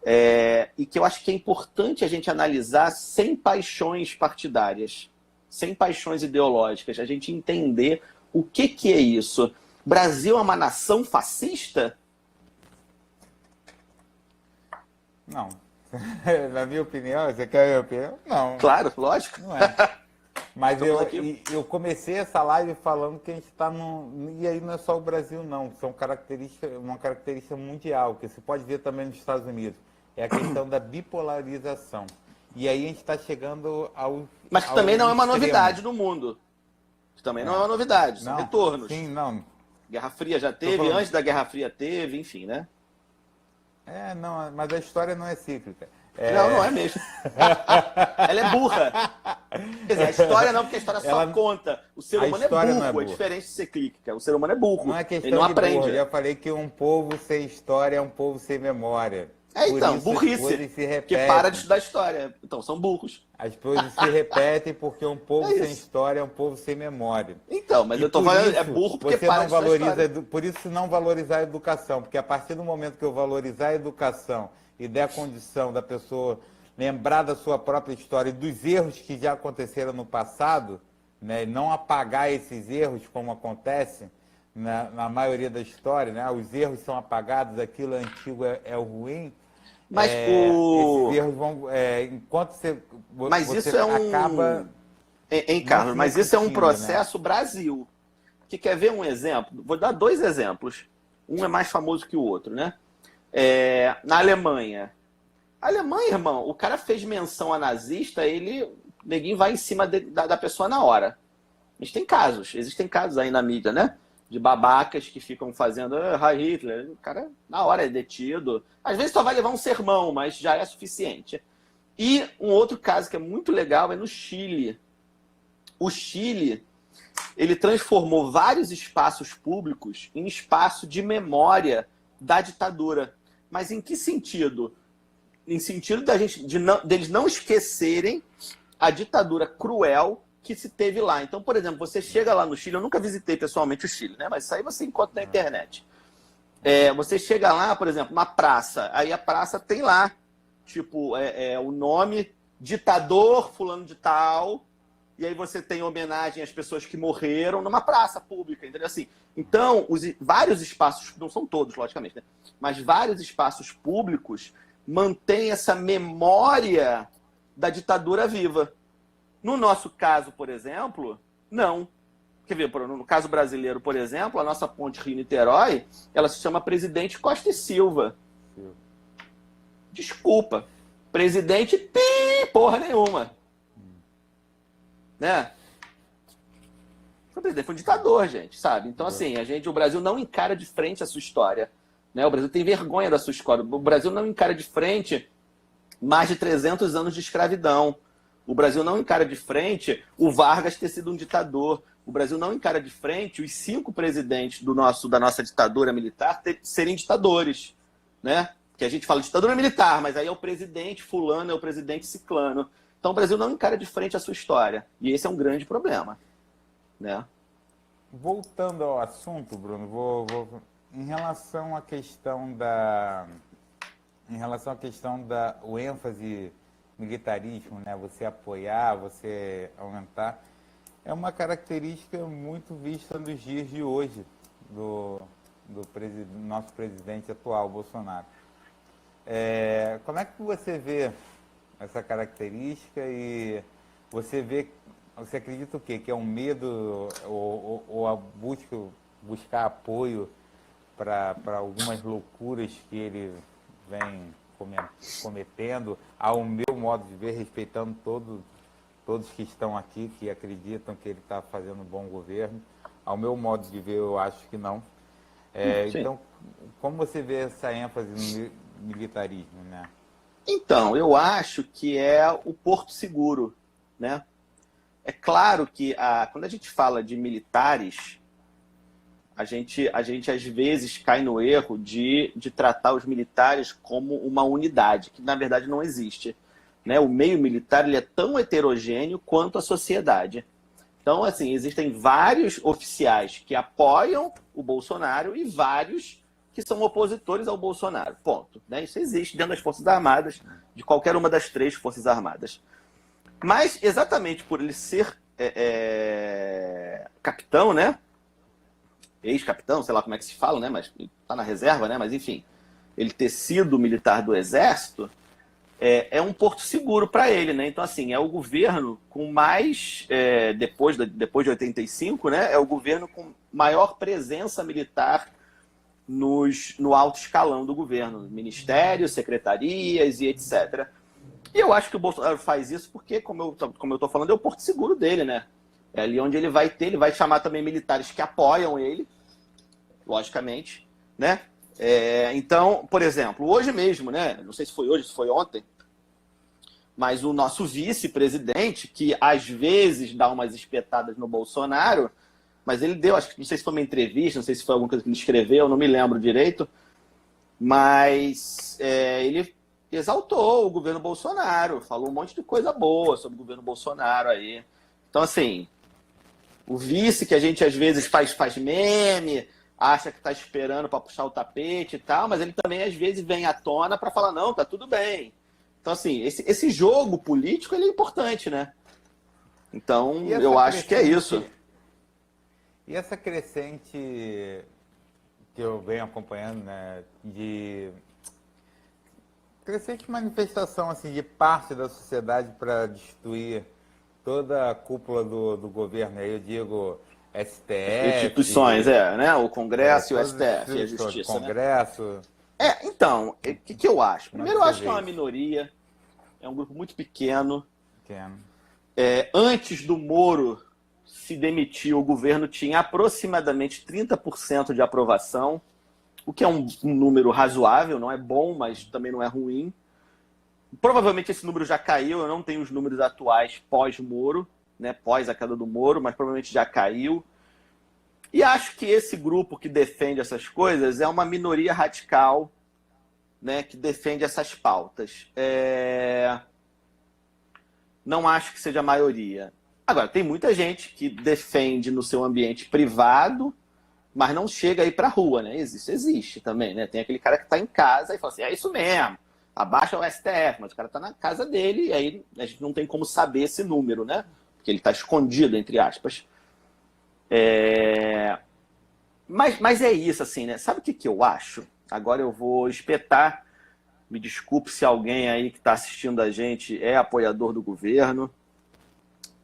e que eu acho que é importante a gente analisar sem paixões partidárias, sem paixões ideológicas, a gente entender o que é isso. Brasil é uma nação fascista? Não. Na minha opinião, você quer a minha opinião? Não. Claro, lógico. Não é. Mas eu comecei essa live falando que a gente está num... E aí não é só o Brasil, não. São uma característica mundial, que você pode ver também nos Estados Unidos. É a questão da bipolarização. E aí a gente está chegando ao... Mas que também não é uma novidade no mundo. Que também não é uma novidade, são retornos. Sim, não. Guerra Fria já teve, antes da Guerra Fria teve, enfim, né? Não, mas a história não é cíclica. Não é mesmo. Ela é burra. Quer dizer, a história não, porque a história só conta. O ser humano é burro, é diferente de ser cíclica. O ser humano é burro. Não é questão ele não de aprende. Burro. Eu já falei que um povo sem história é um povo sem memória. Então, burrice. Que para de estudar história. Então, são burros. As coisas se repetem porque um povo sem história é um povo sem memória. Então, mas eu tô falando, é burro porque para de estudar história. Por isso, não valorizar a educação. Porque a partir do momento que eu valorizar a educação e der a condição da pessoa lembrar da sua própria história e dos erros que já aconteceram no passado, né, e não apagar esses erros como acontece na maioria da história, né, os erros são apagados, aquilo antigo é o ruim. Mas esses erros vão... enquanto você isso é acaba... Carlos, mas isso é um processo, né? Brasil. Que quer ver um exemplo? Vou dar 2 exemplos. Um é mais famoso que o outro, né? Na Alemanha. A Alemanha, irmão, o cara fez menção a nazista, neguinho vai em cima da pessoa na hora. Existem casos aí na mídia, né? De babacas que ficam fazendo Heil Hitler. O cara, na hora, é detido. Às vezes só vai levar um sermão, mas já é suficiente. E um outro caso que é muito legal é no Chile. O Chile, ele transformou vários espaços públicos em espaço de memória da ditadura. Mas em que sentido? Em sentido deles não esquecerem a ditadura cruel que se teve lá. Então, por exemplo, você chega lá no Chile, eu nunca visitei pessoalmente o Chile, né? Mas isso aí você encontra na internet. Você chega lá, por exemplo, uma praça, aí a praça tem lá, tipo, o nome ditador fulano de tal, e aí você tem homenagem às pessoas que morreram numa praça pública, entendeu? Assim, então, vários espaços, não são todos, logicamente, né? Mas vários espaços públicos mantêm essa memória da ditadura viva. No nosso caso, por exemplo, não. Quer ver, no caso brasileiro, por exemplo, a nossa ponte Rio-Niterói, ela se chama Presidente Costa e Silva. Desculpa. Presidente, porra nenhuma. Né? Foi um ditador, gente, sabe? Então, assim, o Brasil não encara de frente a sua história. Né? O Brasil tem vergonha da sua história. O Brasil não encara de frente mais de 300 anos de escravidão. O Brasil não encara de frente o Vargas ter sido um ditador. O Brasil não encara de frente os 5 presidentes da nossa ditadura militar serem ditadores. Né? Porque a gente fala ditadura militar, mas aí é o presidente fulano, é o presidente ciclano. Então o Brasil não encara de frente a sua história. E esse é um grande problema. Né? Voltando ao assunto, Bruno, em relação à questão o ênfase militarismo, né? Você apoiar, você aumentar, é uma característica muito vista nos dias de hoje do nosso presidente atual, Bolsonaro. Como é que você vê essa característica e você acredita o quê? Que é um medo ou a buscar apoio para algumas loucuras que ele vem cometendo, ao meu modo de ver, respeitando todos que estão aqui, que acreditam que ele está fazendo um bom governo. Ao meu modo de ver, eu acho que não. Então, como você vê essa ênfase no militarismo, né? Então, eu acho que é o porto seguro, né? É claro que quando a gente fala de militares, a gente às vezes cai no erro de tratar os militares como uma unidade, que na verdade não existe. Né? O meio militar ele é tão heterogêneo quanto a sociedade. Então, assim, existem vários oficiais que apoiam o Bolsonaro e vários que são opositores ao Bolsonaro. Ponto. Né? Isso existe dentro das Forças Armadas, de qualquer uma das 3 Forças Armadas. Mas, exatamente por ele ser capitão, né? Ex-capitão, sei lá como é que se fala, né? Mas está na reserva, né? Mas, enfim, ele ter sido militar do Exército é um porto seguro para ele, né? Então, assim, é o governo com mais, depois de 85, né? É o governo com maior presença militar no alto escalão do governo, ministérios, secretarias e etc. E eu acho que o Bolsonaro faz isso porque, como eu estou falando, é o porto seguro dele, né? É ali onde ele vai chamar também militares que apoiam ele, logicamente, né? Então, por exemplo, hoje mesmo, né? Não sei se foi hoje, se foi ontem, mas o nosso vice-presidente, que às vezes dá umas espetadas no Bolsonaro, mas ele deu, não sei se foi uma entrevista, não sei se foi alguma coisa que ele escreveu, não me lembro direito, mas ele exaltou o governo Bolsonaro, falou um monte de coisa boa sobre o governo Bolsonaro aí. Então, assim, o vice que a gente às vezes faz meme, acha que está esperando para puxar o tapete e tal, mas ele também às vezes vem à tona para falar, não, tá tudo bem. Então, assim, esse jogo político ele é importante, né? Então, eu acho que é isso. E essa crescente que eu venho acompanhando, né, de crescente manifestação assim, de parte da sociedade para destruir toda a cúpula do governo, aí eu digo STF... Instituições, né? O Congresso e o STF, e a Justiça, Congresso... né? Então, o que eu acho? Primeiro, eu acho que é uma minoria, é um grupo muito pequeno. Antes do Moro se demitir, o governo tinha aproximadamente 30% de aprovação, o que é um número razoável, não é bom, mas também não é ruim. Provavelmente esse número já caiu, eu não tenho os números atuais pós-Moro, né, pós a queda do Moro, mas provavelmente já caiu. E acho que esse grupo que defende essas coisas é uma minoria radical, né, que defende essas pautas. Não acho que seja a maioria. Agora, tem muita gente que defende no seu ambiente privado, mas não chega aí para a rua, né? Existe também, né? Tem aquele cara que está em casa e fala assim, é isso mesmo, abaixa o STF, mas o cara está na casa dele e aí a gente não tem como saber esse número, né? Porque ele está escondido, entre aspas. Mas é isso, assim, né? Sabe o que eu acho? Agora eu vou espetar. Me desculpe se alguém aí que está assistindo a gente é apoiador do governo.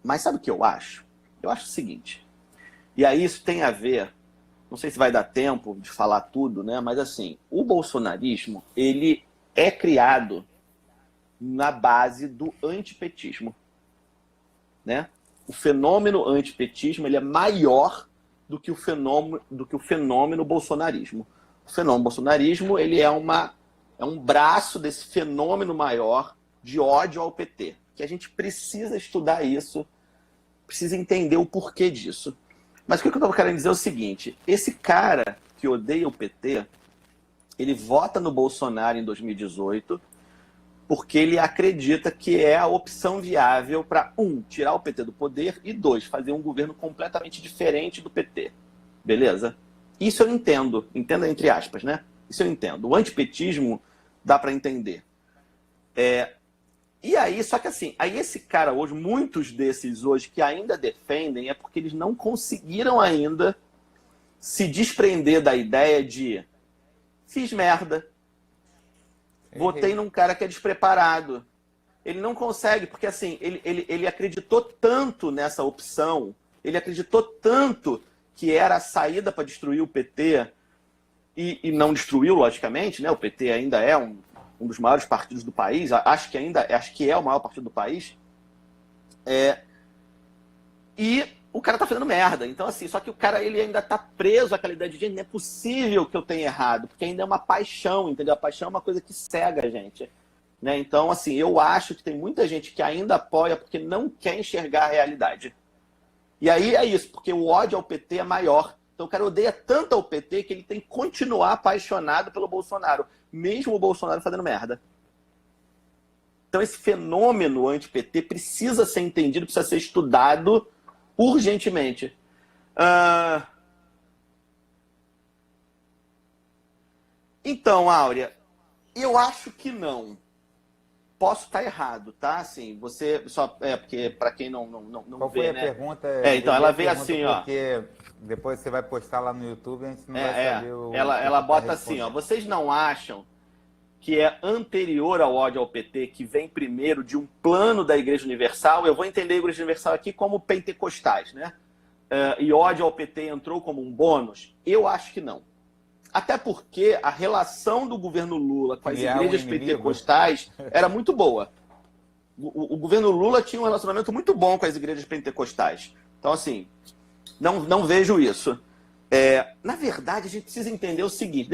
Mas sabe o que eu acho? Eu acho o seguinte. E aí isso tem a ver, não sei se vai dar tempo de falar tudo, né? Mas assim, o bolsonarismo, ele é criado na base do antipetismo, né? O fenômeno antipetismo, ele é maior do que o fenômeno bolsonarismo. O fenômeno bolsonarismo, ele é um braço desse fenômeno maior de ódio ao PT. Que a gente precisa estudar isso, precisa entender o porquê disso. Mas o que eu estou querendo dizer é o seguinte, esse cara que odeia o PT, ele vota no Bolsonaro em 2018 porque ele acredita que é a opção viável para, tirar o PT do poder e, 2, fazer um governo completamente diferente do PT. Beleza? Isso eu entendo. Entenda entre aspas, né? Isso eu entendo. O antipetismo dá para entender. E aí, só que assim, aí esse cara hoje, muitos desses hoje que ainda defendem, é porque eles não conseguiram ainda se desprender da ideia de fiz merda, votei num cara que é despreparado. Ele não consegue, porque assim, ele acreditou tanto nessa opção, ele acreditou tanto que era a saída para destruir o PT, e não destruiu, logicamente, né? O PT ainda é um dos maiores partidos do país, acho que é o maior partido do país. E o cara tá fazendo merda. Então, assim, só que o cara ele ainda tá preso àquela ideia de gente, não é possível que eu tenha errado, porque ainda é uma paixão, entendeu? A paixão é uma coisa que cega a gente. Né? Então, assim, eu acho que tem muita gente que ainda apoia porque não quer enxergar a realidade. E aí é isso, porque o ódio ao PT é maior. Então o cara odeia tanto ao PT que ele tem que continuar apaixonado pelo Bolsonaro, mesmo o Bolsonaro fazendo merda. Então esse fenômeno anti-PT precisa ser entendido, precisa ser estudado urgentemente. Então, Áurea, eu acho que não. Posso estar errado, tá? Assim, você só porque para quem não Qual vê, foi a né? pergunta? Então ela veio assim, ó. Porque depois você vai postar lá no YouTube, a gente não vai saber o ela bota assim, ó. Vocês não acham que é anterior ao ódio ao PT, que vem primeiro de um plano da Igreja Universal? Eu vou entender a Igreja Universal aqui como pentecostais, né? E ódio ao PT entrou como um bônus? Eu acho que não. Até porque a relação do governo Lula com as igrejas pentecostais era muito boa. O governo Lula tinha um relacionamento muito bom com as igrejas pentecostais. Então, assim, não vejo isso. Na verdade, a gente precisa entender o seguinte.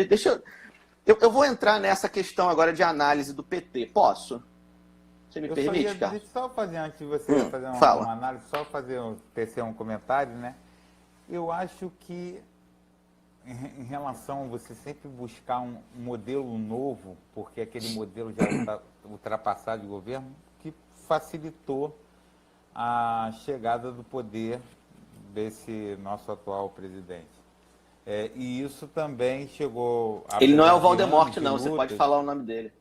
Eu vou entrar nessa questão agora de análise do PT. Posso? Você me permite, Carlos? Deixa eu só fazer, antes de você fazer uma análise, só tecer um comentário, né? Eu acho que em relação a você sempre buscar um modelo novo, porque aquele modelo já está ultrapassado de governo, que facilitou a chegada do poder desse nosso atual presidente. E isso também chegou... Ele não é o Voldemort, não, você pode falar o nome dele.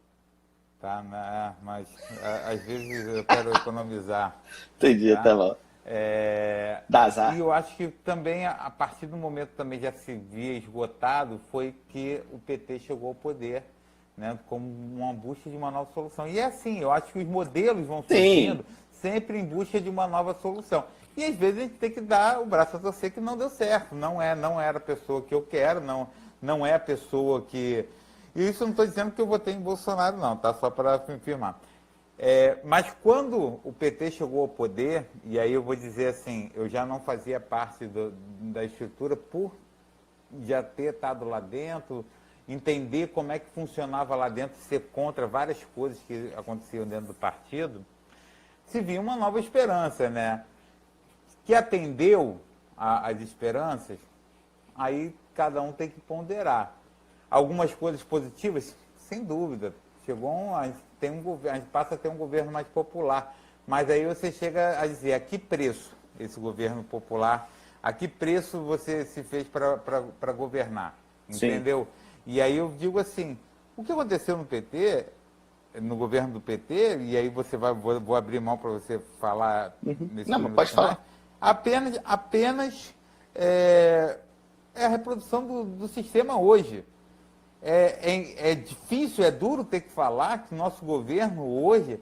Tá, mas às vezes eu quero economizar. Entendi, tá bom. Dá azar. E eu acho que também, a partir do momento também já se via esgotado, foi que o PT chegou ao poder, né, como uma busca de uma nova solução. E é assim, eu acho que os modelos vão surgindo sempre em busca de uma nova solução. E às vezes a gente tem que dar o braço a torcer que não deu certo. Não era a pessoa que eu quero, não é a pessoa que... E isso eu não estou dizendo que eu votei em Bolsonaro, não, tá? Só para afirmar. Mas quando o PT chegou ao poder, e aí eu vou dizer assim, eu já não fazia parte da estrutura por já ter estado lá dentro entender como é que funcionava lá dentro, ser contra várias coisas que aconteciam dentro do partido, se via uma nova esperança, né? Que atendeu às esperanças, aí cada um tem que ponderar. Algumas coisas positivas, sem dúvida. A gente passa a ter um governo mais popular. Mas aí você chega a dizer, a que preço esse governo popular, a que preço você se fez para governar? Entendeu? Sim. E aí eu digo assim, o que aconteceu no PT, no governo do PT, e aí vou abrir mão para você falar nesse Não, mas pode falar. Apenas é a reprodução do sistema hoje. É difícil, é duro ter que falar que nosso governo hoje,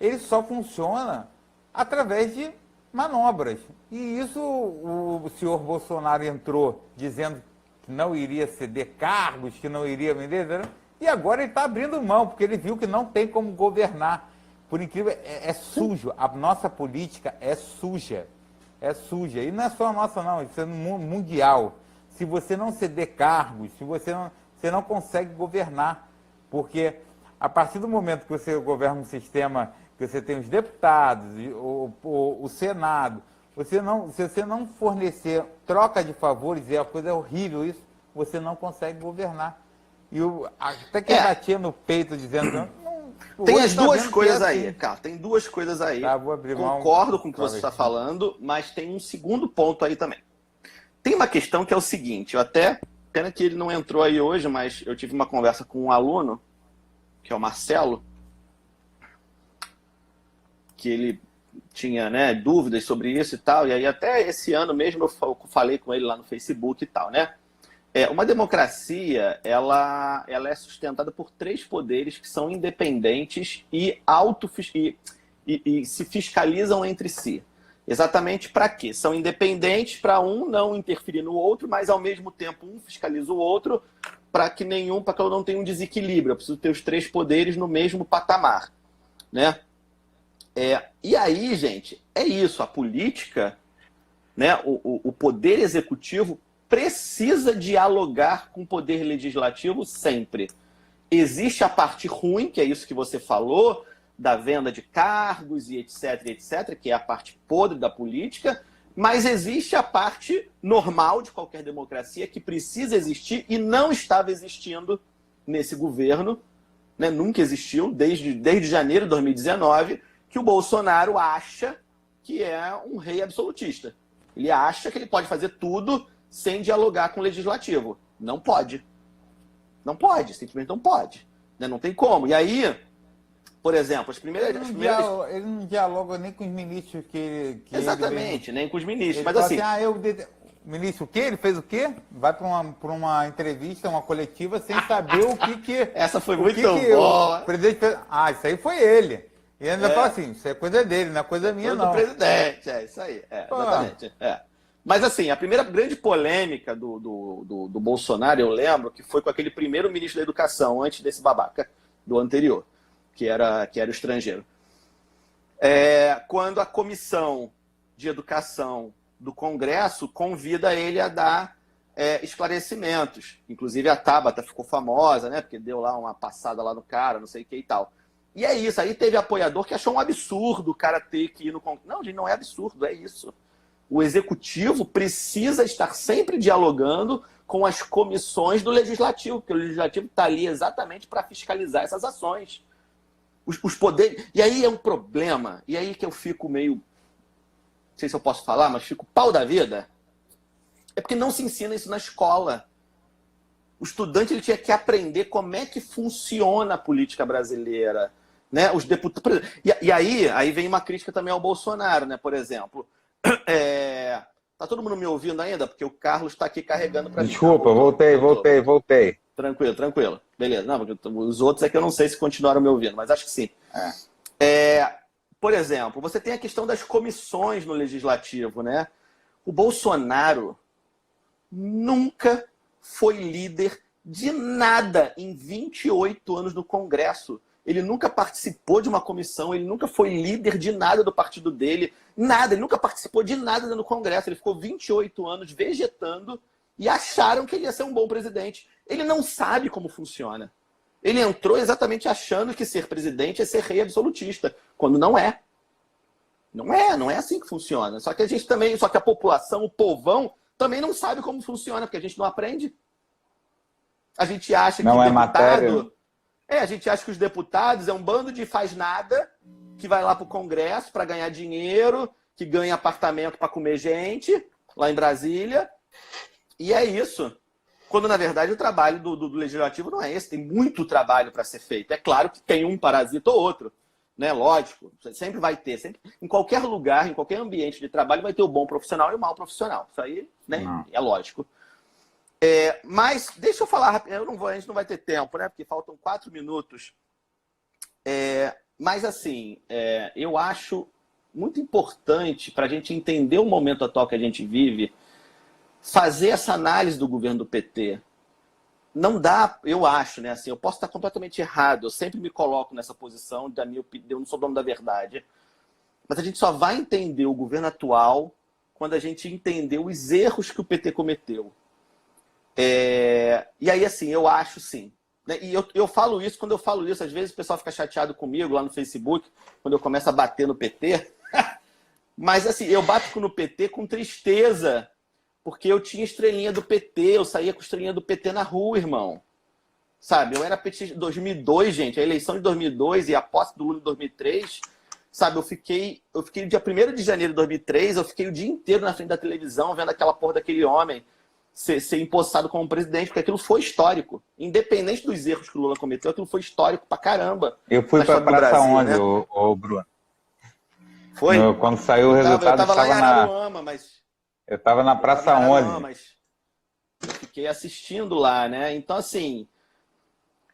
ele só funciona através de manobras. E isso o senhor Bolsonaro entrou dizendo que não iria ceder cargos, que não iria vender, e agora ele está abrindo mão, porque ele viu que não tem como governar. Por incrível, é sujo. A nossa política é suja. É suja. E não é só a nossa, não. Isso é mundial. Se você não ceder cargos, você não consegue governar. Porque a partir do momento que você governa um sistema, que você tem os deputados, o Senado, se você não fornecer troca de favores, é uma coisa horrível isso, você não consegue governar. E até que batia no peito dizendo... Tem as duas coisas aí, cara. Tem duas coisas aí. Tá, vou abrir mão. Concordo com o que você está falando, mas tem um segundo ponto aí também. Tem uma questão que é o seguinte, pena que ele não entrou aí hoje, mas eu tive uma conversa com um aluno, que é o Marcelo, que ele tinha, né, dúvidas sobre isso e tal, e aí até esse ano mesmo eu falei com ele lá no Facebook e tal, né? Uma democracia, ela é sustentada por três poderes que são independentes e se fiscalizam entre si. Exatamente para quê? São independentes para um não interferir no outro, mas ao mesmo tempo um fiscaliza o outro para que eu não tenha um desequilíbrio. Eu preciso ter os três poderes no mesmo patamar, né? E aí, gente, é isso. A política, né? O poder executivo precisa dialogar com o poder legislativo sempre. Existe a parte ruim, que é isso que você falou, da venda de cargos e etc, que é a parte podre da política, mas existe a parte normal de qualquer democracia que precisa existir e não estava existindo nesse governo, né? Nunca existiu, desde janeiro de 2019, que o Bolsonaro acha que é um rei absolutista. Ele acha que ele pode fazer tudo sem dialogar com o legislativo. Não pode. Não pode, simplesmente não pode. Né? Não tem como. E aí, por exemplo, ele não dialoga nem com os ministros que exatamente, nem com os ministros. Ele mas fala assim... ministro, o quê? Ele fez o quê? Vai para uma entrevista, uma coletiva, sem saber o que... Essa foi muito boa. O presidente fez. Isso aí foi ele. E ainda fala assim, isso é coisa dele, não é coisa minha, não. Do presidente, isso aí. Exatamente. Mas assim, a primeira grande polêmica do Bolsonaro, eu lembro, que foi com aquele primeiro ministro da Educação, antes desse babaca, do anterior, que era o estrangeiro. Quando a Comissão de Educação do Congresso convida ele a dar esclarecimentos. Inclusive a Tabata ficou famosa, né? Porque deu lá uma passada lá no cara, não sei o que e tal. E é isso, aí teve apoiador que achou um absurdo o cara ter que ir no Congresso. Não, gente, não é absurdo, é isso. O Executivo precisa estar sempre dialogando com as comissões do Legislativo, porque o Legislativo está ali exatamente para fiscalizar essas ações. Os poderes... E aí é um problema, e aí que eu fico meio... Não sei se eu posso falar, mas fico pau da vida. É porque não se ensina isso na escola. O estudante ele tinha que aprender como é que funciona a política brasileira. Né? Os deputados... E aí vem uma crítica também ao Bolsonaro, né? Por exemplo... Tá todo mundo me ouvindo ainda? Porque o Carlos está aqui carregando para mim. Desculpa, voltei. Tranquilo. Beleza. Não, os outros é que eu não sei se continuaram me ouvindo, mas acho que sim. Por exemplo, você tem a questão das comissões no Legislativo, né? O Bolsonaro nunca foi líder de nada em 28 anos no Congresso. Ele nunca participou de uma comissão, ele nunca foi líder de nada do partido dele, nada, ele nunca participou de nada no Congresso. Ele ficou 28 anos vegetando e acharam que ele ia ser um bom presidente. Ele não sabe como funciona. Ele entrou exatamente achando que ser presidente é ser rei absolutista, quando não é. Não é assim que funciona. Só que a gente também, só que a população, o povão, também não sabe como funciona, porque a gente não aprende. A gente acha Não que é matéria. deputado. A gente acha que os deputados é um bando de faz nada, que vai lá pro Congresso para ganhar dinheiro, que ganha apartamento para comer gente, lá em Brasília. E é isso. Quando, na verdade, o trabalho do legislativo não é esse. Tem muito trabalho para ser feito. É claro que tem um parasita ou outro. Né? Lógico. Sempre vai ter. Sempre, em qualquer lugar, em qualquer ambiente de trabalho, vai ter o bom profissional e o mau profissional. Isso aí, né? É lógico. Mas, deixa eu falar, a gente não vai ter tempo, né? Porque faltam 4 minutos. Mas, assim, eu acho muito importante para a gente entender o momento atual que a gente vive, fazer essa análise do governo do PT. Não dá, eu acho, né? Assim, eu posso estar completamente errado, eu sempre me coloco nessa posição, da minha opinião, eu não sou dono da verdade. Mas a gente só vai entender o governo atual quando a gente entender os erros que o PT cometeu. E aí, assim, eu acho sim. E eu falo isso, quando eu falo isso, às vezes o pessoal fica chateado comigo lá no Facebook, quando eu começo a bater no PT. Mas, assim, eu bato no PT com tristeza, porque eu tinha estrelinha do PT, eu saía com estrelinha do PT na rua, irmão. Sabe, eu era petista em 2002, gente, a eleição de 2002 e a posse do Lula em 2003, sabe, eu fiquei dia 1º de janeiro de 2003, eu fiquei o dia inteiro na frente da televisão vendo aquela porra daquele homem ser empossado como presidente, porque aquilo foi histórico. Independente dos erros que o Lula cometeu, aquilo foi histórico pra caramba. Eu fui pra Praça onde, né? ô Bruno? Foi? Quando saiu o resultado, eu tava lá em Araruama, mas... Eu tava na Praça onde? Mas eu fiquei assistindo lá, né? Então, assim,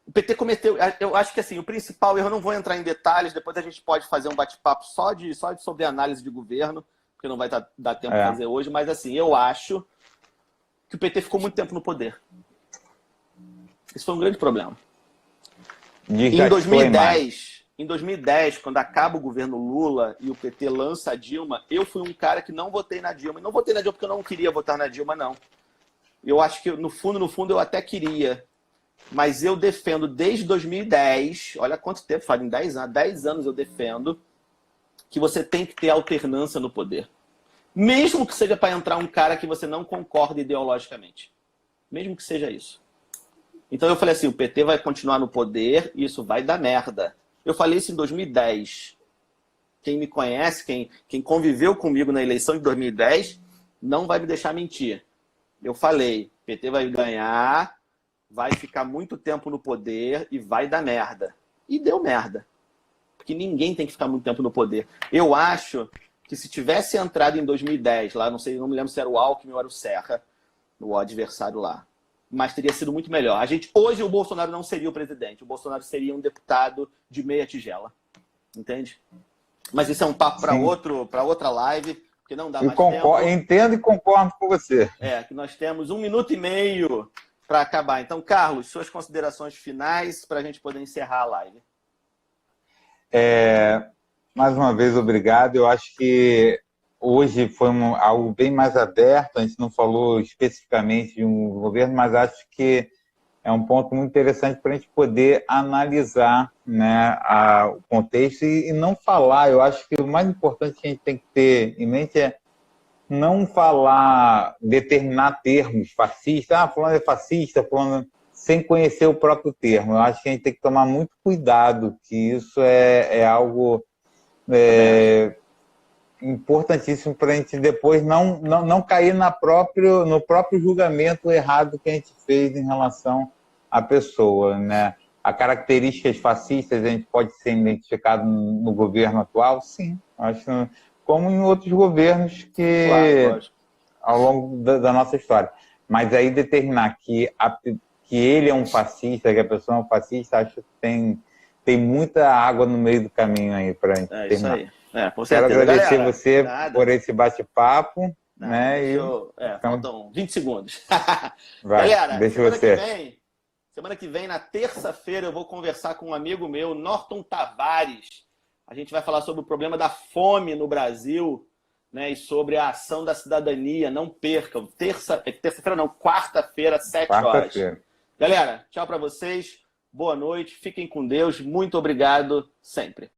o PT cometeu... Eu acho que, assim, o principal erro, eu não vou entrar em detalhes, depois a gente pode fazer um bate-papo só sobre análise de governo, porque não vai dar tempo de fazer hoje, mas, assim, eu acho que o PT ficou muito tempo no poder. Isso foi um grande problema. Em 2010, quando acaba o governo Lula e o PT lança a Dilma, eu fui um cara que não votei na Dilma. E não votei na Dilma porque eu não queria votar na Dilma, não. Eu acho que, no fundo, eu até queria. Mas eu defendo desde 2010, olha quanto tempo, faz em 10 anos, 10 anos eu defendo que você tem que ter alternância no poder. Mesmo que seja para entrar um cara que você não concorda ideologicamente. Mesmo que seja isso. Então eu falei assim, o PT vai continuar no poder e isso vai dar merda. Eu falei isso em 2010. Quem me conhece, quem conviveu comigo na eleição de 2010, não vai me deixar mentir. Eu falei, o PT vai ganhar, vai ficar muito tempo no poder e vai dar merda. E deu merda. Porque ninguém tem que ficar muito tempo no poder. Eu acho que se tivesse entrado em 2010, lá, não me lembro se era o Alckmin ou era o Serra, o adversário lá, mas teria sido muito melhor. Hoje o Bolsonaro não seria o presidente, o Bolsonaro seria um deputado de meia tigela, entende? Mas isso é um papo para outra live, porque não dá mais tempo. Entendo e concordo com você. Que nós temos 1 minuto e meio para acabar. Então, Carlos, suas considerações finais para a gente poder encerrar a live. Mais uma vez, obrigado. Eu acho que hoje foi algo bem mais aberto, a gente não falou especificamente de um governo, mas acho que é um ponto muito interessante para a gente poder analisar, né, o contexto e não falar. Eu acho que o mais importante que a gente tem que ter em mente é não falar, determinar termos fascistas, fulano é fascista, fulano, sem conhecer o próprio termo. Eu acho que a gente tem que tomar muito cuidado, que isso é algo importantíssimo para a gente depois não cair no próprio julgamento errado que a gente fez em relação à pessoa, né? As características fascistas a gente pode ser identificado no governo atual? Sim, acho, como em outros governos que ao longo da nossa história. Mas aí determinar que ele é um fascista, que a pessoa é um fascista, acho que tem muita água no meio do caminho aí para a gente terminar. Isso aí. Com certeza. Quero agradecer galera, você por esse bate-papo. Né? Faltam 20 segundos. Vai, galera, deixa semana que vem, na terça-feira, eu vou conversar com um amigo meu, Norton Tavares. A gente vai falar sobre o problema da fome no Brasil. né, e sobre a ação da cidadania. Não percam. Terça-feira não, quarta-feira, 7 horas. Quarta-feira. Galera, tchau para vocês. Boa noite. Fiquem com Deus. Muito obrigado sempre.